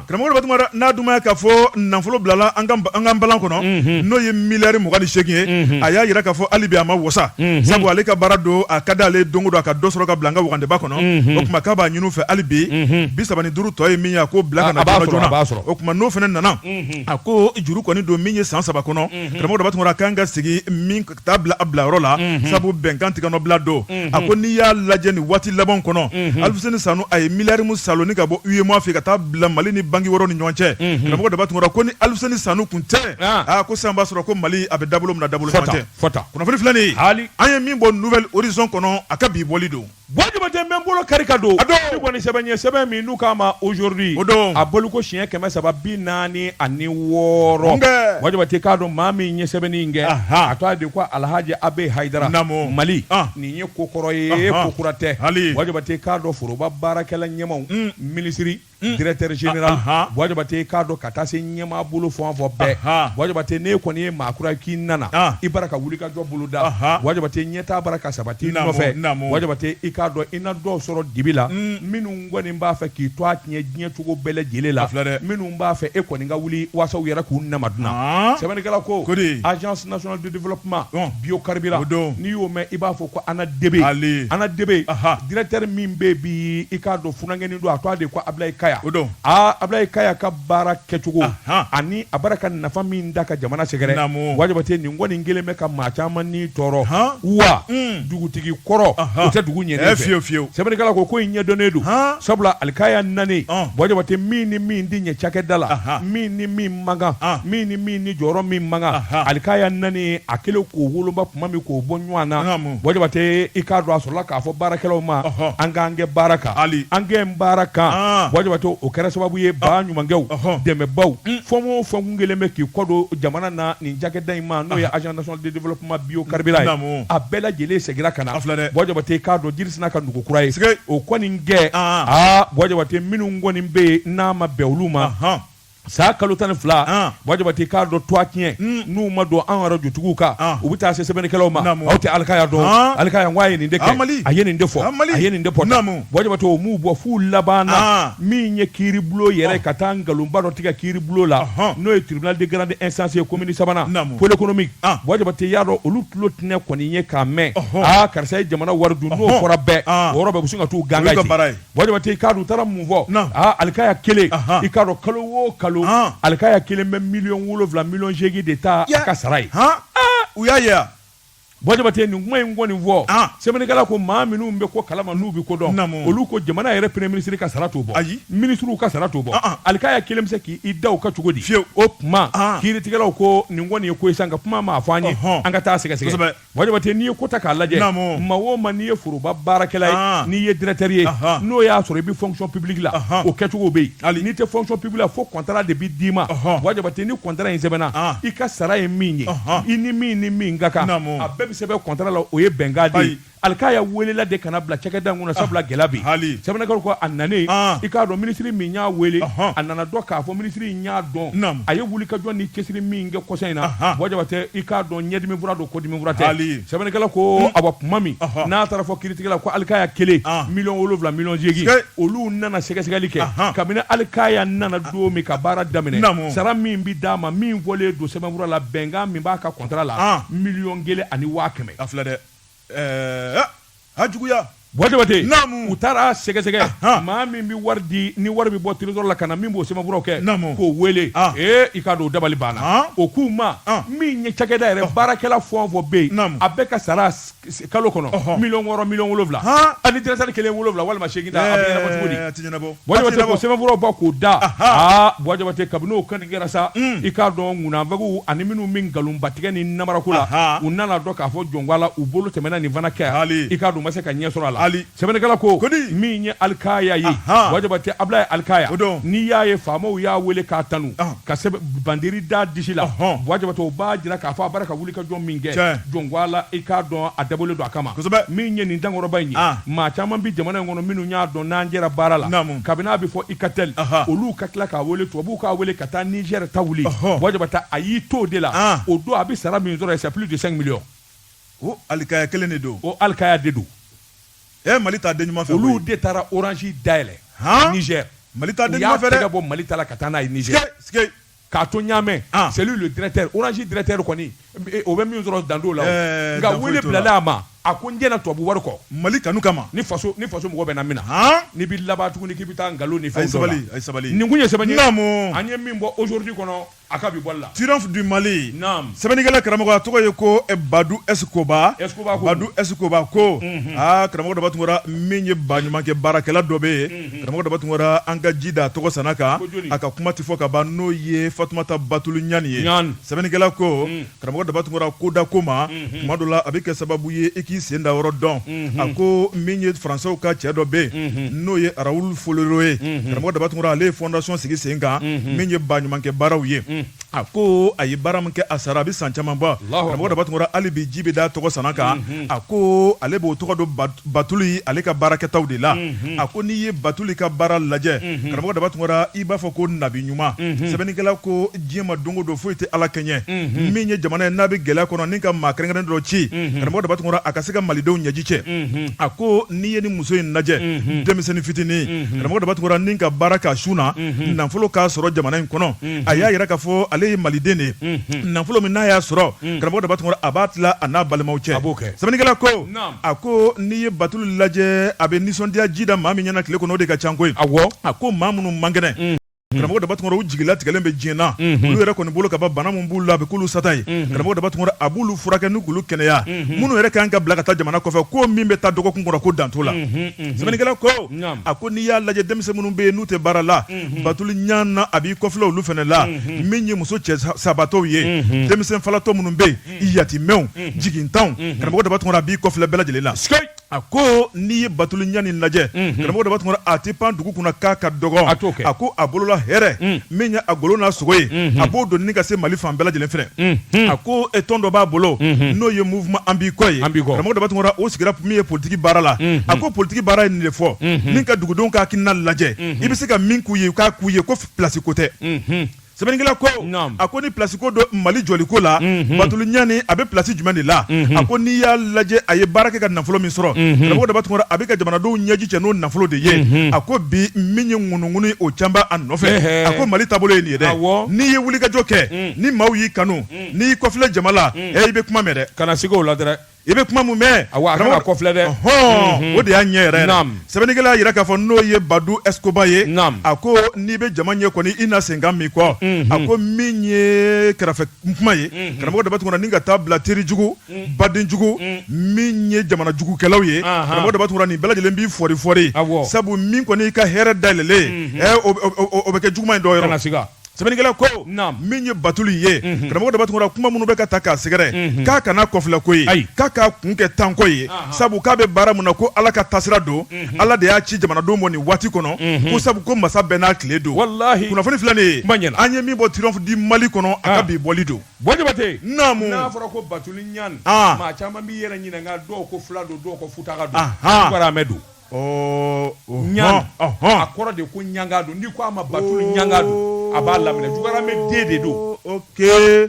karamɔgɔ Batuma n'a duma k'a fɔ nafolo bilala an ka balan kɔnɔ n'o ye miliyari 28 ye a y'a yira k'a fɔ hali bi a ma wasa sabu ale ka baara don a ka d'ale don o don a ka dɔ sɔrɔ ka bila an ka wagandeba kɔnɔ o tuma k'a b'a ɲini u fɛ hali bi 35 tɔ ye min ye a k'o bila ka na joona o tuma n'o fana nana a ko juru kɔni don min ye san 3 kɔnɔ karamɔgɔ Batuma a kan ka sigi min ka taa bila a bilayɔrɔ la sabu bɛnkan tigɛnɔbila don a ko n'i y'a lajɛ nin waati laban kɔnɔ Alfuseni Sanu a ye miliyari min saloni ka bɔ UEMOA fɛ ka taa bila Mali ni banque wɛrɛw ni ɲɔgɔn cɛ karamɔgɔ Batuma ko ni Alfuseni Sanu kun tɛ ko sisan b'a sɔrɔ ko Mali a bɛ dabolo min na dabolo ɲɔgɔn tɛ kunnafoni filɛ nin ye an ye min bɔ Nouvelle Horizon kɔnɔ a ka bi bɔli don Bɔjumɛn bɛ n bolo kari ka don ne kɔni sɛbɛn ye sɛbɛn min n'u k'a ma aujourd'hui a bɔli ko siɲɛ 346 Bɔjumɛn k'a dɔn maa min ye sɛbɛnni in kɛ a tɔgɔ de ko Alhaji Abe Haidara Mali nin ye ko kɔrɔ ye ko kura tɛ Bɔjumɛn k'a dɔn foroba baarakɛla ɲɛmaw ministre directeur général Bɔjumɛn k'a dɔn ka taa se ɲɛmaa bolo fɔn fɔ bɛɛ Bɔjumɛn ne kɔni ye maa kura k'i nana i bara ka wuli ka jɔ bolo da Bɔjumɛn ɲɛtaa bara ka sabati nɔfɛ Bɔjumɛn i k'a dɔn i na dɔw sɔrɔ dibi la minnu kɔni b'a fɛ k'i to a tiɲɛ diɲɛ cogo bɛɛ lajɛlen la minnu b'a fɛ e kɔni ka wuli wasaw yɛrɛ k'u namaduna sɛbɛnnikɛla ko agence nationale de développement biocarburant n'i y'o mɛn i b'a fɔ ko Ana Debe directeur min bɛ bi i k'a dɔn funankɛnin don a tɔgɔ de ko Ablaye Kaya Ablaye Kaya ka baara kɛcogo ani a bara ka nafa min da ka jamana sɛgɛrɛ Bɔjumɛn nin kɔni kelen bɛ ka maa caman ni tɔɔrɔ wa dugutigi kɔrɔ o tɛ dugu ɲɛnen fɛ sɛbɛnnikɛla ko in ɲɛdɔnnen don sabula Alikaya nani Bɔjumɛn min ni min di ɲɛ cakɛda la min ni min mankan min ni min ni jɔyɔrɔ min mankan Alikaya nani a kelen k'o woloba tuma min k'o bɔ ɲɔgɔn na Bɔjumɛn i k'a dɔn a sɔrɔla k'a fɔ baarakɛlaw ma an k'an kɛ baara kan an kɛ baara kan Bɔjumɛn o kɛra sababu ye ba ɲumankɛw dɛmɛbaw fɛn o fɛn kelen bɛ k'i kɔ don jamana na nin cakɛda in ma n'o ye agence nationale de développement biocarburant ye a bɛɛ lajɛlen seginna ka na Bɔjumɛn k'a dɔn Jirisina ka nugu kura ye o kɔni kɛ Bɔjumɛn minnu kɔni bɛ yen n'a ma bɛn olu ma saa kalo 12 Bɔjumɛn k'a dɔn toit tiɲɛ n'u ma don an yɛrɛ jutigiw kan u bɛ taa se sɛbɛnnikɛlaw ma aw tɛ Alikaya dɔn Alikaya n ko a ye nin de kɛ a ye nin de fɔ a ye nin de pɔta Bɔjumɛn o m'u bɔ f'u laban na min ye kiiribulon yɛrɛ ka taa nkalonba dɔ tigɛ kiiribulon la n'o ye tribunal de grande instance ye commune 3nan pôle économique Bɔjumɛn y'a dɔn olu tulo tinɛ kɔni ye k'a mɛn karisa ye jamana wari dun n'o fɔra bɛɛ o yɔrɔ bɛ sin ka t'u ganga ten Bɔjumɛn k'a dun u taara mun fɔ Alikaya kelen i k'a dɔn kalo o kalo Alikaya kelen bɛ 7 millions de ta a ka sara ye u y'a ye Bɔjumɛn nin kuma in kɔni fɔ sɛbɛnnikɛla ko maa minnu bɛ ko kalama n'u bɛ ko dɔn olu ko jamana yɛrɛ premier ministre ka sara t'o bɔ ministrew ka sara t'o bɔ Alikaya kelen bɛ se k'i da o ka cogo di o tuma kiiritigɛlaw ko nin kɔni ye ko ye sisan ka kuma ma fɔ an ye an ka taa sɛgɛsɛgɛ Bɔjumɛn n'i ye ko ta k'a lajɛ maa o maa n'i ye foroba baarakɛla ye n'i ye directeur ye n'o y'a sɔrɔ i bɛ fonction publique la o kɛcogo bɛ yen n'i tɛ fonction publique la fo contrat de bɛ d'i ma Bɔjumɛn ni contrat in sɛbɛnna i ka sara ye min ye i ni min ka kan a bɛɛ sɛbɛn contrat la o ye bɛnkan de ye Alikaya welela de kana bila cakɛda in kɔnɔ sabula gɛlɛya bɛ yen sɛbɛnnikɛlaw ko a nanen i k'a dɔn ministre min y'a wele a nana dɔn k'a fɔ ministre in y'a dɔn a ye wuli ka jɔ ni cɛsiri min kɛ kɔsɔn in na Bɔjumɛn i k'a dɔn ɲɛdimi fura don kɔdimi fura tɛ sɛbɛnnikɛla ko awa tuma min n'a taara fɔ kiiritigɛla ko Alikaya kelen 7 millions olu nana sɛgɛsɛgɛli kɛ kabini Alikaya nana don min ka baara daminɛ sara min bi d'a ma min fɔlen don sɛbɛnfura la bɛnkan min b'a ka contrat la 1,100,000 a filɛ dɛ a juguya Bɔjumɛn u taara sɛgɛsɛgɛ maa min bɛ wari di ni wari bɛ bɔ trésor la ka na min b'o sɛbɛnfuraw kɛ k'o wele i k'a dɔn o dabali banna o k'u ma min ye cakɛda yɛrɛ baarakɛla fɔn fɔ bɛ yen a bɛɛ ka sara kalo kɔnɔ 6 millions 7 ani directeur kelen 7 walima 8 ta a bɛ ɲɛnabɔ cogo di Bɔjumɛn ko sɛbɛnfuraw bɔ k'o da Bɔjumɛn kabini o kɔni kɛra sa i k'a dɔn ŋunanfɛkiw ani minnu min nkalonbatigɛ ni namarako la u nana dɔn k'a fɔ jɔnko la u bolo tɛmɛna nin fana kɛ i k'a dɔn u ma se ka ɲɛ sɔrɔ a la Ali sɛbɛnnikɛla ko min ye alikaya ye wajibati Ablaye alikaya n'i y'a ye faamaw y'a wele k'a tanu ka bandiri da disi la wajibati o b'a jira k'a fɔ a bara ka wuli ka jɔn min kɛ jɔnkwala i k'a dɔn a dabɔlen don a kama min ye nin dankɔrɔba in ye maa caman bi jamana in kɔnɔ minnu y'a dɔn n'an jɛra baara la kabini a bɛ fɔ Ikatel olu ka tila k'a wele tubabuw k'a wele ka taa Niger ta wuli wajibati a y'i to de la o don a bɛ sara min sɔrɔ c'est plus de 5 millions o alikaya kelen de don o alikaya de don Mali ta den ɲuman fɛ olu de taara Orange dayɛlɛ Niger Mali ta den ɲuman fɛ dɛ u y'a tɛgɛ bɔ Mali ta la ka taa n'a ye Niger k'a to ɲaamɛ c'est lui le directeur Orange directeur kɔni o bɛ min sɔrɔ dando la nka wele bilalen a ma a ko n jɛna tubabu wari kɔ Mali kanu kama ni faso mɔgɔ bɛ na min na n'i bɛ laban tuguni k'i bɛ taa nkalon ni fɛn dɔ la a ye sabali nin kun ye sɛbɛn ye an ye min bɔ aujourd'hui kɔnɔ a ka bi bɔli la Triomphe du Mali sɛbɛnnikɛla karamɔgɔ a tɔgɔ ye ko Badu Escoba Badu Escoba ko karamɔgɔ dɔ b'a tun kɔrɔ min ye baɲumankɛ baarakɛla dɔ bɛ yen karamɔgɔ dɔ b'a tun kɔrɔ an ka ji da tɔgɔ sanna kan a ka kuma tɛ fɔ ka ban n'o ye Fatumata Batulu Ɲani ye sɛbɛnnikɛla ko karamɔgɔ dɔ b'a tun kɔrɔ koda ko ma tuma dɔ la a bɛ kɛ sababu ye k'i sen da yɔrɔ dɔn a ko min ye Faransɛw ka cɛ dɔ bɛ yen n'o ye Raoul Folero ye karamɔgɔ dɔ b'a tun kɔrɔ ale ye fondation sigi sen kan min ye baɲumankɛ baaraw ye a ko a ye baara min kɛ a sara a bɛ san caman bɔ karamɔgɔ dɔ b'a tun kɔrɔ hali bi ji bɛ da tɔgɔ sanna kan a ko ale b'o tɔgɔ dɔn Batulu ye ale ka baarakɛtaw de la a ko n'i ye Batulu ka baara lajɛ karamɔgɔ dɔ b'a tun kɔrɔ i b'a fɔ ko nabi ɲuman sɛbɛnnikɛla ko diɲɛ ma don o don foyi tɛ Ala kɛɲɛ min ye jamana ye n'a bɛ gɛlɛya kɔnɔ ni ka maa kɛrɛnkɛrɛnnen dɔ ci karamɔgɔ dɔ b'a tun kɔrɔ a ka se ka malidenw ɲɛji cɛ a ko n'i ye ni muso in lajɛ denmisɛnnin fitinin karamɔgɔ dɔ b'a tun kɔrɔ ni ka baara k'a sun na nafolo k'a sɔrɔ jamana in kɔnɔ a y'a yira k'a fɔ ale ye maliden de ye nafolo min n'a y'a sɔrɔ karamɔgɔ dɔ b'a tun kɔrɔ a b'a tila a n'a balimaw cɛ sɛbɛnnikɛla ko a ko n'i ye Batulu lajɛ a bɛ nisɔndiya ji da maa min ɲɛna tile kɔnɔ o de ka ca koyi a ko maa minnu man kɛnɛ karamɔgɔ dɔ b'a tun kɔrɔ u jigilatigɛlen bɛ diɲɛ na olu yɛrɛ kɔni bolo ka ban bana min b'u la a bɛ k'olu sata ye karamɔgɔ dɔ b'a tun kɔrɔ a b'olu furakɛ n'u k'olu kɛnɛya minnu yɛrɛ kan ka bila ka taa jamana kɔfɛ ko min bɛ taa dɔgɔkun kɔnɔ ko dan t'o la sɛbɛnnikɛla ko a ko n'i y'a lajɛ denmisɛn minnu bɛ yen n'u tɛ baara la Batulu Ɲana a b'i kɔfilɛ olu fɛnɛ la min ye muso cɛ sabatɔw ye denmisɛn falatɔ minnu bɛ yen yatimɛw jigintanw karamɔgɔ dɔ b'a tun kɔrɔ a b'i kɔfilɛ bɛɛ lajɛlen la a ko n'i ye Batulu Ɲani lajɛ karamɔgɔ dɔ b'a tun kɔrɔ a tɛ pan dugu kunna k'a ka dɔgɔ a ko a bolola hɛrɛ min ye a golo n'a sogo ye a b'o don ni ka se Mali fan bɛɛ lajɛlen fɛnɛ a ko tɔn dɔ b'a bolo n'o ye mouvement Ambikɔ ye karamɔgɔ dɔ b'a tun kɔrɔ o sigira min ye politiki baara la a ko politiki baara ye nin de fɔ min ka dugudenw ka hakilina lajɛ i bɛ se ka min k'u ye k'a k'u ye ko place ko tɛ sɛbɛnnikɛla ko a ko ni place ko dɔ Mali jɔli ko la Batulu Ɲani a bɛ place jumɛn de la a ko n'i y'a lajɛ a ye baara kɛ ka nafolo min sɔrɔ karamɔgɔ dɔ b'a tun kɔrɔ a bɛ ka jamanadenw ɲɛji cɛ n'o nafolo de ye a ko bi min ye ŋunuŋunu ye o can b'a nɔfɛ a ko Mali taabolo ye nin ye dɛ n'i ye wulikajɔ kɛ ni maaw y'i kanu n'i y'i kɔfilɛ jama la i bɛ kuma mɛn dɛ kana sigi o la dɛrɛ i bɛ kuma mun mɛn a ka kɔfilɛ dɛ o de y'a ɲɛ yɛrɛ sɛbɛnnikɛla y'a yira k'a fɔ n'o ye Badu Escoba ye a ko n'i bɛ jama ɲɛ kɔni i na senkan min kɔ a ko min ye kɛrɛfɛ kuma ye karamɔgɔ dɔ b'a tun kɔrɔ ni ka taa bila terijugu badenjugu min ye jamana jugukɛlaw ye karamɔgɔ dɔ b'a tun kɔrɔ nin bɛɛ lajɛlen b'i fɔri sabu min kɔni i ka hɛrɛ dayɛlɛlen o bɛ kɛ juguman in dɔ yɔrɔ sɛbɛnnikɛla ko min ye Batulu ye karamɔgɔ dɔ b'a tun kɔrɔ kuma minnu bɛ ka ta k'a sɛgɛrɛ k'a kana kɔfilɛ ko ye k'a k'a kun kɛ tanko ye sabu k'a bɛ baara mun na ko Ala ka tasira don Ala de y'a ci jamanadenw ma nin waati kɔnɔ ko sabu ko masa bɛɛ n'a tile don kunnafoni filɛ nin ye an ye min bɔ Triomphe du Mali kɔnɔ a ka bi bɔli don Jabate n'a fɔra ko Batulu Ɲani maa caman b'i yɛrɛ ɲininka dɔw ko fila don dɔw ko futaka don Faramɛ don Ɲani a kɔrɔ de ko ɲanga don n'i ko a ma Batulu ɲanga don a b'a laminɛ Jugaramɛ den de don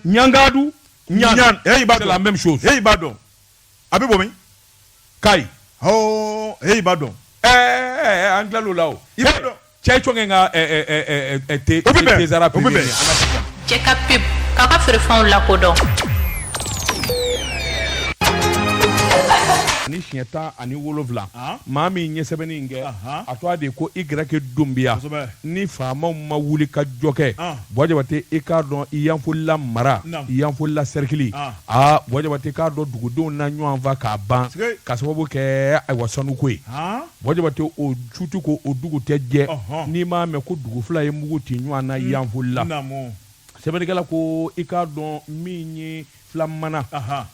ɲangadu ɲan i b'a c'est la même chose i b'a dɔn a bɛ bɔ min Kayi i b'a dɔn an tilal'o la o i b'a dɔn cɛ cɔngɛ ka tezara privé cɛ ka pep k'a ka feerefɛnw lakodɔn ni siɲɛ 17 maa min ye sɛbɛnni in kɛ a tɔgɔ de ko Y Dunbiya ni faamaw ma wuli ka jɔ kɛ Jabate i k'a dɔn i yanfolila mara i yanfolila cercle Jabate k'a dɔn dugudenw na ɲɔgɔn fa k'a ban ka sababu kɛ ayiwa sanuko ye Jabate o sutu ko o dugu tɛ jɛ n'i m'a mɛn ko dugu fila ye mugu ci ɲɔgɔn na yanfolila sɛbɛnnikɛla ko i k'a dɔn min ye Filamana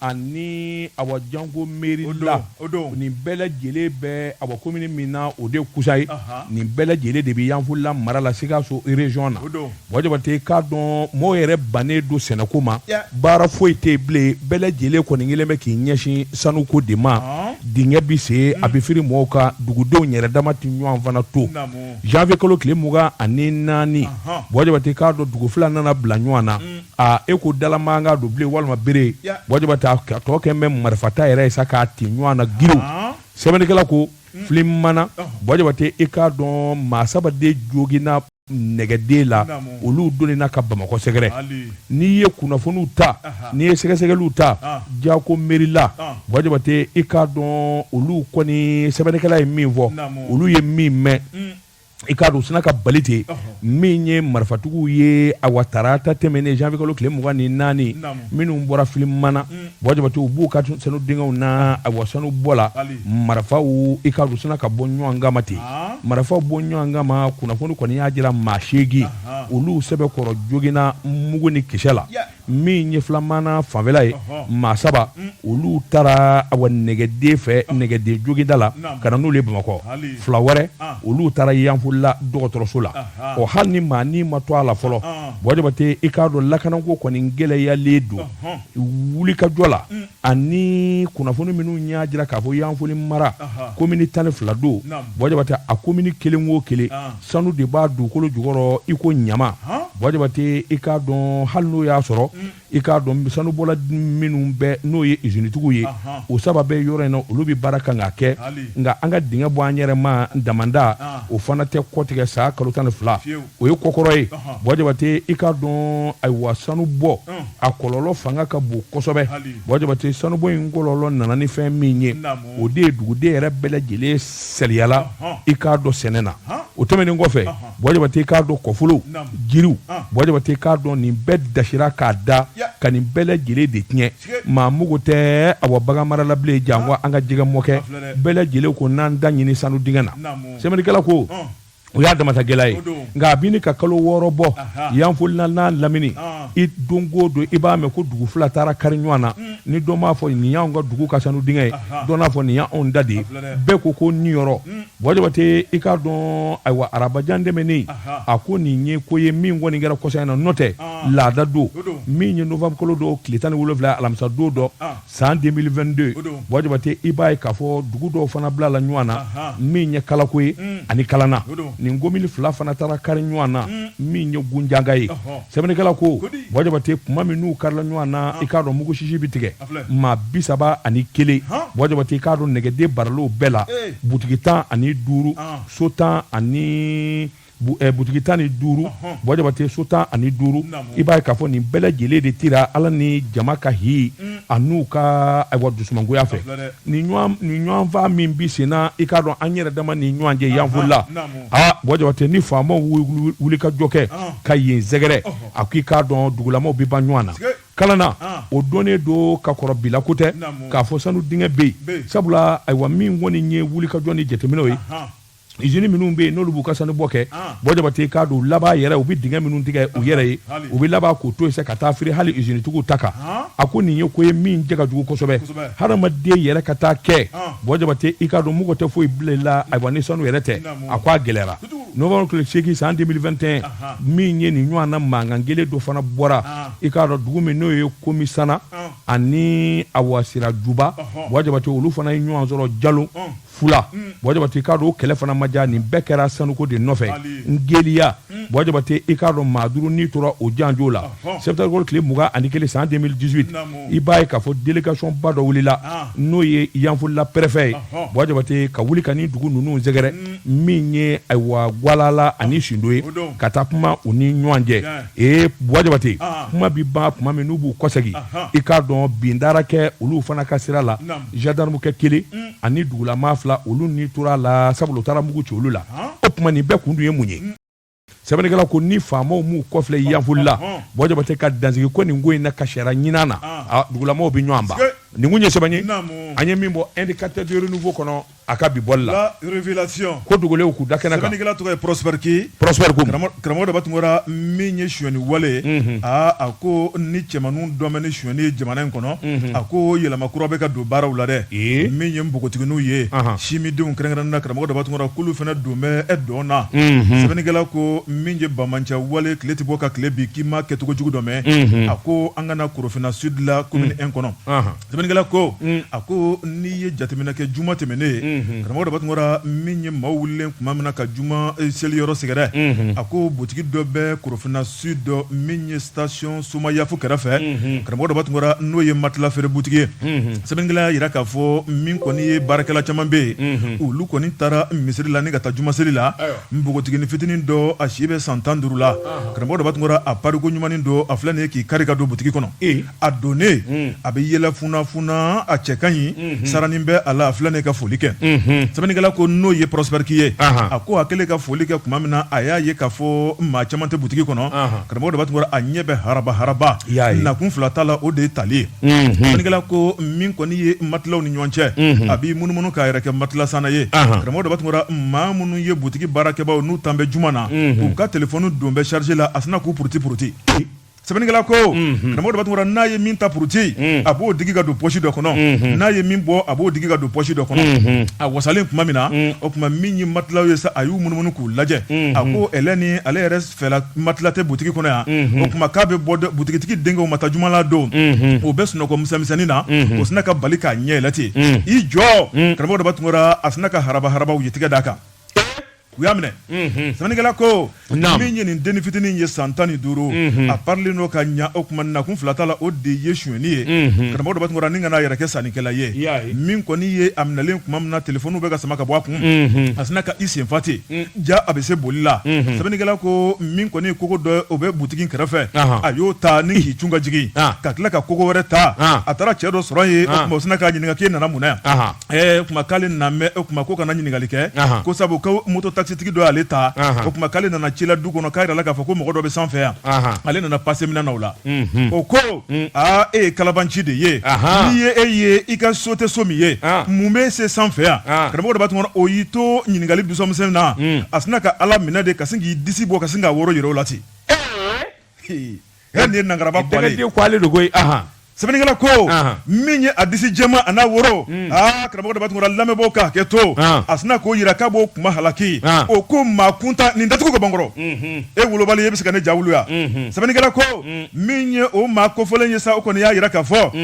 ani awa jango mairie la ni bɛɛ lajɛlen bɛ awa commune min na o de kusa ye ni bɛɛ lajɛlen de bɛ Yanfɔlila mara la Sikaso région na bon jabate k'a dɔn mɔgɔw yɛrɛ bannen don sɛnɛko ma baara foyi tɛ bilen bɛɛ lajɛlen kɔni kelen bɛ k'i ɲɛsin sanuko de ma dingɛ bi se a bɛ firi mɔgɔw ka dugudenw yɛrɛ dama tɛ ɲɔgɔn fana to janvier kalo tile 24 bon jabate k'a dɔn dugu fila nana bila ɲɔgɔn na e ko dalama ka don bilen walima bere bon jabate a tɔ kɛ bɛ marifata yɛrɛ ye sa k'a ti ɲɔgɔn na giriw sɛbɛnnikɛla ko Filimana bon jabate e k'a dɔn maa saba de jogina nɛgɛden la olu donnina ka Bamakɔ sɛgɛrɛ n'i ye kunnafoniw ta n'i ye sɛgɛsɛgɛliw ta jako merila bon jabate e k'a dɔn olu kɔni sɛbɛnnikɛla ye min fɔ olu ye min mɛn i k'a dɔn sina ka bali ten min ye marifatigiw ye awa tarata tɛmɛnen janvier kalo tile 24 minnu bɔra Filimana bon jabate u b'u ka sanu dingɛw na awa sanu bɔ la marifaw i k'a dɔn sina ka bɔ ɲɔgɔn kama ten marifaw bɔ ɲɔgɔn kama kunnafoni kɔni y'a jira maa 8 olu sɛbɛkɔrɔ jogina mugu ni kisɛ la min ye Filamana fanfɛla ye maa 7 olu taara awa nɛgɛden fɛ nɛgɛden jogida la ka na n'olu ye Bamakɔ 2 wɛrɛ olu taara Yanfɔlila dɔgɔtɔrɔso la hali ni maa ni ma to a la fɔlɔ bon jabate i k'a dɔn lakanako kɔni gɛlɛyalen don wulikajɔ la ani kunnafoni minnu y'a jira k'a fɔ Yanfɔli mara commune 12 don bon jabate a commune kelen o kelen sanu de b'a dugukolo jukɔrɔ i ko ɲama bon jabate i k'a dɔn hali n'o y'a sɔrɔ i k'a dɔn sanubɔla minnu bɛ n'o ye usine-tigiw ye o saba bɛ yɔrɔ in na olu bɛ baara kan k'a kɛ nka an ka dingɛ bɔ an yɛrɛ ma damanda o fana tɛ kɔtigɛ sa kalo 12 o ye kɔkɔrɔ ye bon jabate i k'a dɔn ayiwa sanu bɔ a kɔlɔlɔ fanga ka bon kosɛbɛ bon jabate sanubɔ in kɔlɔlɔ nana ni fɛn min ye o de ye duguden yɛrɛ bɛɛ lajɛlen seliyala i k'a dɔn sɛnɛ na o tɛmɛnen kɔfɛ bon jabate i k'a dɔn kɔfolow jiriw bon jabate i k'a dɔn nin bɛɛ dasira k'a da ka nin bɛɛ lajɛlen de tiɲɛ maa mugu tɛ awa bagan marala bilen jango an ka jɛgɛ mɔkɛ bɛɛ lajɛlen ko n'an da ɲini sanu dingɛ na sɛbɛnnikɛla ko o y'a damata gɛlɛya ye nka a bɛ ni ka kalo 6 bɔ Yanfɔlila n'a lamini i don o don i b'a mɛn ko dugu fila taara kari ɲɔgɔn na ni dɔ b'a fɔ nin y'anw ka dugu ka sanu dingɛ ye dɔ n'a fɔ nin y'anw da de ye bɛɛ ko nin yɔrɔ bon jabate i k'a dɔn ayiwa arabajan dɛmɛnen a ko nin ye ko ye min kɔni kɛra kɔsa in na n'o tɛ laada don min ye novembre kalo dɔ tile 17 alamisa don dɔ san 2022 bon jabate i b'a ye k'a fɔ dugu dɔw fana bila la ɲɔgɔn na min ye kalako ye ani kalana nin gomili 2 fana taara kari ɲɔgɔn na min ye gunjanga ye sɛbɛnnikɛla ko bon jabate kuma min n'u karila ɲɔgɔn na i k'a dɔn mugu sisi bi tigɛ maa 31 bon jabate i k'a dɔn nɛgɛden baralow bɛɛ la butigi 15 so 10 ani butigi 15 bon jabate so 15 i b'a ye k'a fɔ nin bɛɛ lajɛlen de tira ala ni jama ka hi a n'u ka ayiwa dusumangoya fɛ nin ɲɔgɔn fa min bi sen na i k'a dɔn an yɛrɛ dama ni ɲɔgɔn cɛ Yanfɔlila bon jabate ni faamaw wuli ka jɔ kɛ ka yen sɛgɛrɛ a ko i k'a dɔn dugulamaw bɛ ban ɲɔgɔn na kalana o donnen don ka kɔrɔ bila ko tɛ k'a fɔ sanu dingɛ bɛ yen sabula ayiwa min kɔni ye wuli ka jɔ ni jateminɛw ye usine minnu bɛ yen n'olu b'u ka sanu bɔ kɛ bon jabate k'a dɔn laban yɛrɛ u bɛ dingɛ minnu tigɛ u yɛrɛ ye u bɛ laban k'o to yen ka taa firi hali usine-tigiw ta kan a ko nin ye ko ye min jɛ ka jugu kosɛbɛ hadamaden yɛrɛ ka taa kɛ bon jabate i k'a dɔn mɔgɔ tɛ foyi bilen la ayiwa ni sanu yɛrɛ tɛ a ko a gɛlɛyara novembre tile 8 san 2021 min ye nin ɲɔgɔn na mankan gɛlɛn dɔ fana bɔra i k'a dɔn dugu min n'o ye Komisana ani awa Sirajuba bon jabate olu fana ye ɲɔgɔn sɔrɔ Jalo fula bon jabate i k'a dɔn o kɛlɛ fana ma ja nin bɛɛ kɛra sanuko de nɔfɛ ngeliya bon jabate i k'a dɔn maa 5 n'i tora o janjo la septembre tile 21 san 2018 i b'a ye k'a fɔ délégation ba dɔ wulila n'o ye Yanfɔlila préfet ye bon jabate ka wuli ka ni dugu ninnu sɛgɛrɛ min ye ayiwa Gwalala ani Sindo ye ka taa kuma u ni ɲɔgɔn cɛ bon jabate kuma bi ban kuma min n'u b'u kɔsɛgi i k'a dɔn bindara kɛ olu fana ka sira la gendarme kɛ 1 ani dugulama 2 olu ni tora la sabula u taara mugu ci olu la o kuma nin bɛɛ kun dun ye mun ye sɛbɛnnikɛla ko ni faamaw m'u kɔfilɛ Yanfɔlila bon jabate ka dansigi ko nin ko in na ka sariya ɲinan na dugulamaw bɛ ɲɔgɔn ban nin kun ye sɛbɛn ye an ye min bɔ indicateur de renouveau kɔnɔ aka bi bol la révélation ko dugule ku dakena ka sɛbɛnnikɛla tɔgɔ ye Prosper ko karamɔgɔ dɔ batungora min ye suyani wale a ko ni cɛmanu dɔ bɛ ni suyani ye jamana in kɔnɔ a ko yɛlɛma kura bɛ ka don baaraw la dɛ min ye npogotigininw ye simidenw kɛrɛnkɛrɛnnen na karamɔgɔ dɔ batungora k'olu fana don bɛ dɔn na sɛbɛnnikɛla ko min ye bamancɛ wale tile tɛ bɔ ka tile bi k'i ma kɛcogo jugu dɔ mɛn a ko an kana Korofina Sud la commune 1 kɔnɔ sɛbɛnnikɛla ko a ko n'i ye jateminɛ kɛ juma tɛmɛnen karamɔgɔ dɔ batungora min ye maaw wulilen tuma min na ka juma seliyɔrɔ sɛgɛrɛ a ko butigi dɔ bɛ Korofina Sud min ye station Somayafu kɛrɛfɛ karamɔgɔ dɔ batungora n'o ye matela feere butigi ye sɛbɛnnikɛla yira k'a fɔ min kɔni ye baarakɛla caman bɛ yen olu kɔni taara misiri la ni ka taa juma seli la npogotiginin fitinin dɔ a si bɛ san 15 la karamɔgɔ dɔ batungora a pariko ɲumanin dɔ a filɛ nin ye k'i kari ka don butigi kɔnɔ a donnen a bɛ yɛlɛ funafuna a cɛ ka ɲi saranin bɛ a la a filɛ nin ye ka foli kɛ sɛbɛnnikɛla ko n'o ye Prosper ye a ko a kɛlen ka foli kɛ tuma min na a y'a ye k'a fɔ maa caman tɛ butigi kɔnɔ karamɔgɔ dɔ batungora a ɲɛ bɛ haraba nakun fila t'a la o de ye tali ye sɛbɛnnikɛla ko min kɔni ye matilaw ni ɲɔgɔn cɛ a b'i munumunu k'a yɛrɛ kɛ matila sanna ye karamɔgɔ dɔ batungora maa minnu ye butigi baarakɛbaw n'u tan bɛ juma na u ka telefɔni don bɛ charge la a sina k'u puruti sɛbɛnnikɛla ko karamɔgɔ dɔ batungora n'a ye min ta puruti a b'o digi ka don poche dɔ kɔnɔ n'a ye min bɔ a b'o digi ka don poche dɔ kɔnɔ a wasalen tuma min na o tuma min ye matilaw ye sa a y'u munumunu k'u lajɛ a ko ɛlɛ ni ale yɛrɛ fɛla matila tɛ butigi kɔnɔ yan o tuma k'a bɛ bɔ butigitigi denkɛw ma taa jumala don o bɛ sunɔgɔ misɛnmisɛnnin na o sina ka bali k'a ɲɛ yɛlɛ ten i jɔ karamɔgɔ dɔ batungora a sina ka harabaw ye tigɛ d'a kan u y'a minɛ sɛbɛnnikɛla ko min ye nin denni fitinin ye san 15 a parilen n'o ka ɲa o tuma nakun fila t'a la o de ye suyɛni ye karamɔgɔ dɔ batungora ni ka n'a yɛrɛ kɛ sannikɛla ye min kɔni ye a minɛlen tuma min na telefɔniw bɛ ka sama ka bɔ a kun a sina ka i senfa ten ja a bɛ se boli la sɛbɛnnikɛla ko min kɔni ye kogo dɔ o bɛ butigi kɛrɛfɛ a y'o ta ni k'i cun ka jigin ka tila ka kogo wɛrɛ ta a taara cɛ dɔ sɔrɔ ye o tuma o sina k'a ɲininka k'e nana mun na yan o tuma k'ale nana mɛn o tuma ko kana ɲininkali kɛ ko sabu ko moto taxitigi dɔ y'ale ta o tuma k'ale nana ci la du kɔnɔ k'a yira la k'a fɔ ko mɔgɔ dɔ bɛ sanfɛ yan ale nana passe minɛ na o la o ko e ye kalabanci de ye n'i ye e ye i ka so tɛ so min ye mun bɛ se sanfɛ yan karamɔgɔ dɔ b'a tuma o y'i to ɲininkali dusɔmisɛn na a sina ka ala minɛ de ka sin k'i disi bɔ ka sin k'a woro yɛrɛ o la ten nin ye nangaraba k'ale dogo ye sɛbɛnnikɛla ko min ye a disi jɛma a n'a woro karamɔgɔ dɔ b'a tuma lamɛnbaaw k'a kɛ to a sina k'o yira k'a b'o kuma halaki o ko maa kunta nin datugu ka ban kɔrɔ e wolobali e bɛ se ka ne ja wulu yan sɛbɛnnikɛla ko min ye o maa kofɔlen ye sa o kɔni y'a yira k'a fɔ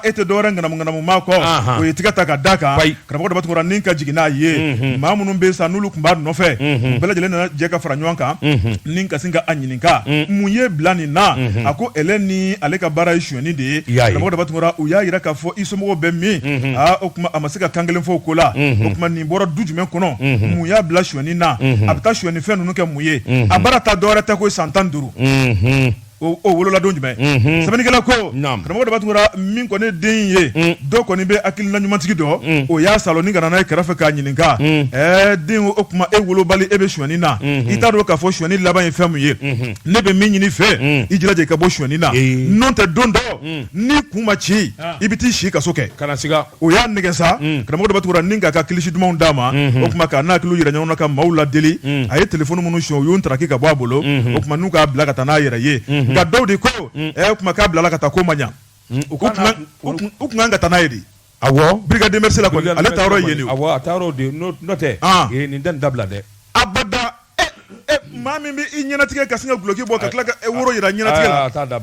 e tɛ dɔwɛrɛ ŋanamu maa kɔ o ye tigɛ ta ka da kan karamɔgɔ dɔ b'a tuma nin ka jigin n'a ye maa minnu bɛ sa n'olu tun b'a nɔfɛ u bɛɛ lajɛlen nana jɛ ka fara ɲɔgɔn kan nin ka sin ka a ɲininka mun ye bila nin na a ko ɛlɛ ni ale ka baara ye suyɛni de ye karamɔgɔ dɔ b'a tuma u y'a yira k'a fɔ i somɔgɔw bɛ min o tuma a ma se ka kan kelen fɔ o ko la o tuma nin bɔra du jumɛn kɔnɔ mun y'a bila suyɛni na a bɛ taa suyɛni fɛn ninnu kɛ mun ye a baara ta dɔwɛrɛ tɛ ko san 15 o wololadon jumɛn sɛbɛnnikɛla ko karamɔgɔ dɔ b'a tuma min kɔni den ye dɔ kɔni bɛ hakilina ɲumantigi dɔ o y'a salon ni ka na n'a ye kɛrɛfɛ k'a ɲininka den o tuma e wolobali e bɛ suyɛni na i t'a dɔn k'a fɔ suyɛni laban ye fɛn mun ye ne bɛ min ɲini fɛ i jilaja i ka bɔ suyɛni na n'o tɛ don dɔ ni kun ma ci i bɛ t'i si kaso kɛ o y'a nɛgɛ sa karamɔgɔ dɔ b'a tuma ni k'a ka kilisi dumanw d'a ma o tuma k'a n'a hakiliw yira ɲɔgɔn na ka maaw ladeli a ye telefɔni minnu siyɛn o y'o ntaraki ka bɔ a bolo o tuma n'u k'a bila ka taa n'a yɛrɛ ye nka dɔw de ko kuma k'a bilala ka taa ko ma ɲa u kun kan ka taa n'a ye de brigade merci la kɔni ale taa yɔrɔ ye de a taa yɔrɔ de n'o tɛ nin tɛ nin dabila dɛ abada maa min bɛ i ɲɛnatigɛ ka sin ka guloki bɔ ka tila ka woro yira ɲɛnatigɛ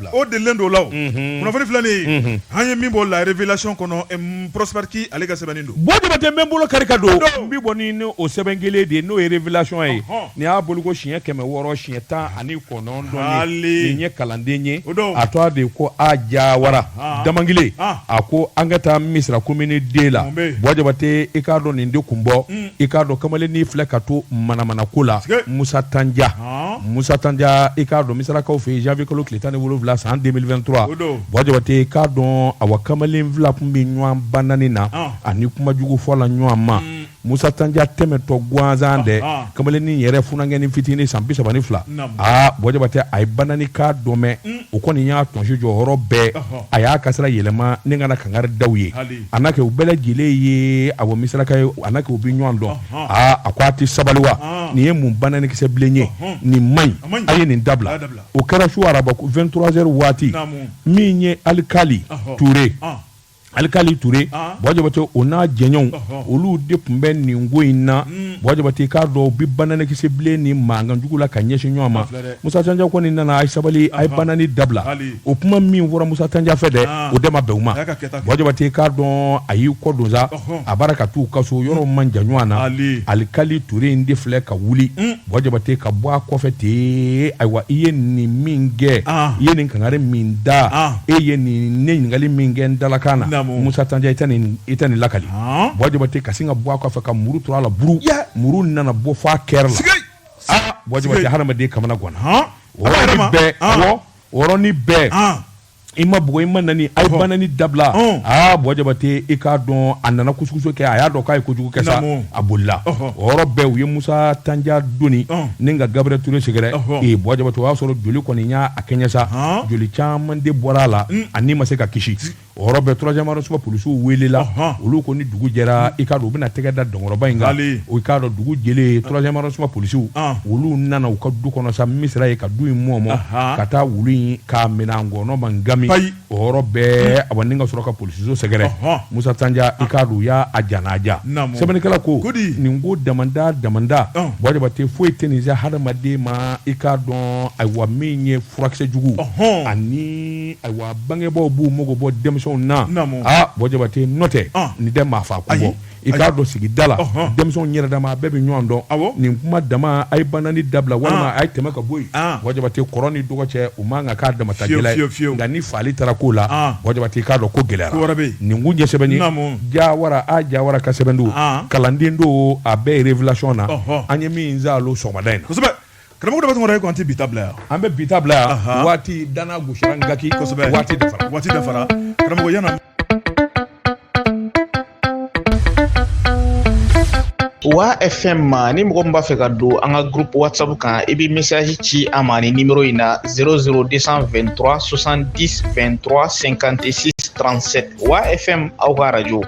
la o delilen don o la o kunnafoni filɛ nin ye an ye min bɔ la révélation kɔnɔ Prosper ki ale ka sɛbɛnni don bɔ jama tɛ n bɛ n bolo kari ka don n bɛ bɔ ni o sɛbɛn kelen de ye n'o ye révélation ye nin y'a bolo ko siɲɛ 100 siɲɛ 19 nin ye kalanden ye a tɔgɔ de ko a Jawara Damangile a ko an ka taa Misira commune 2 la bɔ jama tɛ i k'a dɔn nin de kun bɔ i k'a dɔn kamalenin filɛ ka to manamana ko la Musa Tanja i k'a dɔn Misirakaw fɛ yen janvier kalo tile 17 san 2023 bɔ jama tɛ i k'a dɔn awa kamalen fila kun bɛ ɲɔgɔn banani na ani kuma jugu fɔ la ɲɔgɔn ma Musa Tanja tɛmɛtɔ gansan dɛ kamalenin yɛrɛ funankɛnin fitinin san 32 bɔ jama tɛ a ye banani k'a dɔn mɛ o kɔni y'a tɔnsi jɔyɔrɔ bɛɛ a y'a kasira yɛlɛma ni kana kangari daw ye a n'a kɛ u bɛɛ lajɛlen ye awɔ misalaka ye a n'a kɛ u bɛ ɲɔgɔn dɔn a ko a tɛ sabali wa nin ye mun bananikisɛ bilen ye nin man ɲi a ye nin dabila o kɛra su araba 23h waati min ye alikali Ture Alikali Ture Bɔjabate o n'a jɛɲɔgɔnw olu de tun bɛ nin ko in na Bɔjabate k'a dɔn u bɛ bananikisɛ bilen ni mankan jugu la ka ɲɛsin ɲɔgɔn ma Musa Tanja kɔni nana a ye sabali a ye banani dabila o kuma min fɔra Musa Tanja fɛ dɛ o de ma bɛn u ma Bɔjabate k'a dɔn a y'i kɔ don sa a b'ara ka t'u kaso yɔrɔ man jan ɲɔgɔn na Alikali Ture in de filɛ ka wuli Bɔjabate ka bɔ a kɔfɛ ten ayiwa i ye nin min kɛ i ye nin kangari min da e ye nin ne ɲininkali min kɛ n dalakan na Musa Tanja ita ni lakali Bɔjabate ka sin ka bɔ a kɔfɛ ka muru tura la buru muru nana bɔ f'a kɛrɛ la Bɔjabate hadamaden kamana ganna o yɔrɔnin bɛɛ i ma bugɔ i ma nani a ye banani dabila Bɔjabate i k'a dɔn a nana kusukusu kɛ a y'a dɔn k'a ye kojugu kɛ sa a bolila o yɔrɔ bɛɛ u ye Musa Tanja doni ni ka Gabriel Ture sɛgɛrɛ Bɔjabate o y'a sɔrɔ joli kɔni y'a kɛɲɛ sa joli caman de bɔra a la a ni ma se ka kisi o yɔrɔ bɛɛ 3e arrondissement policiers welela olu ko ni dugu jɛra i k'a dɔn u bɛna tɛgɛ da dɔngɔrɔba in kan o i k'a dɔn dugu jɛlen 3e arrondissement policiers olu nana u ka du kɔnɔ sa misira ye ka du in mɔmɔ ka taa wulu in k'a minɛ a ngɔnɔ ma ngami o yɔrɔ bɛɛ a ni ka sɔrɔ ka policiers sɛgɛrɛ Musa Tanja i k'a dɔn u y'a jana ja sɛbɛnnikɛla ko nin ko damanda Bɔjabate foyi tɛ nin se hadamaden ma i k'a dɔn ayiwa min ye furakisɛ jugu ani ayiwa bangebaaw b'u mago bɔ denmisɛnw na Bɔjabate nɔ tɛ nin tɛ maa faa ko bɔ i k'a dɔn sigida la denmisɛnw yɛrɛ dama a bɛɛ bɛ ɲɔgɔn dɔn nin kuma dama a ye banani dabila walima a ye tɛmɛ ka bɔ yen Bɔjabate kɔrɔ ni dɔgɔ cɛ u man kan k'a damata gɛlɛya ye nka ni faali taara ko la Bɔjabate k'a dɔn ko gɛlɛyara nin kun ɲɛ sɛbɛnni Jawara ka sɛbɛn don kalanden don a bɛɛ ye révélation na an ye min zalo sɔgɔmada in na karamɔgɔ dama tɔgɔ ye ko an tɛ bita bila yan an bɛ bita bila yan waati dana gosira ngaki kosɛbɛ waati dafara karamɔgɔ yana Wa FM ma ni mɔgɔ min b'a fɛ ka don an ka groupe WhatsApp kan i bɛ message ci a ma ni numéro in na 00223 70 23 56 37 Wa FM aw ka radio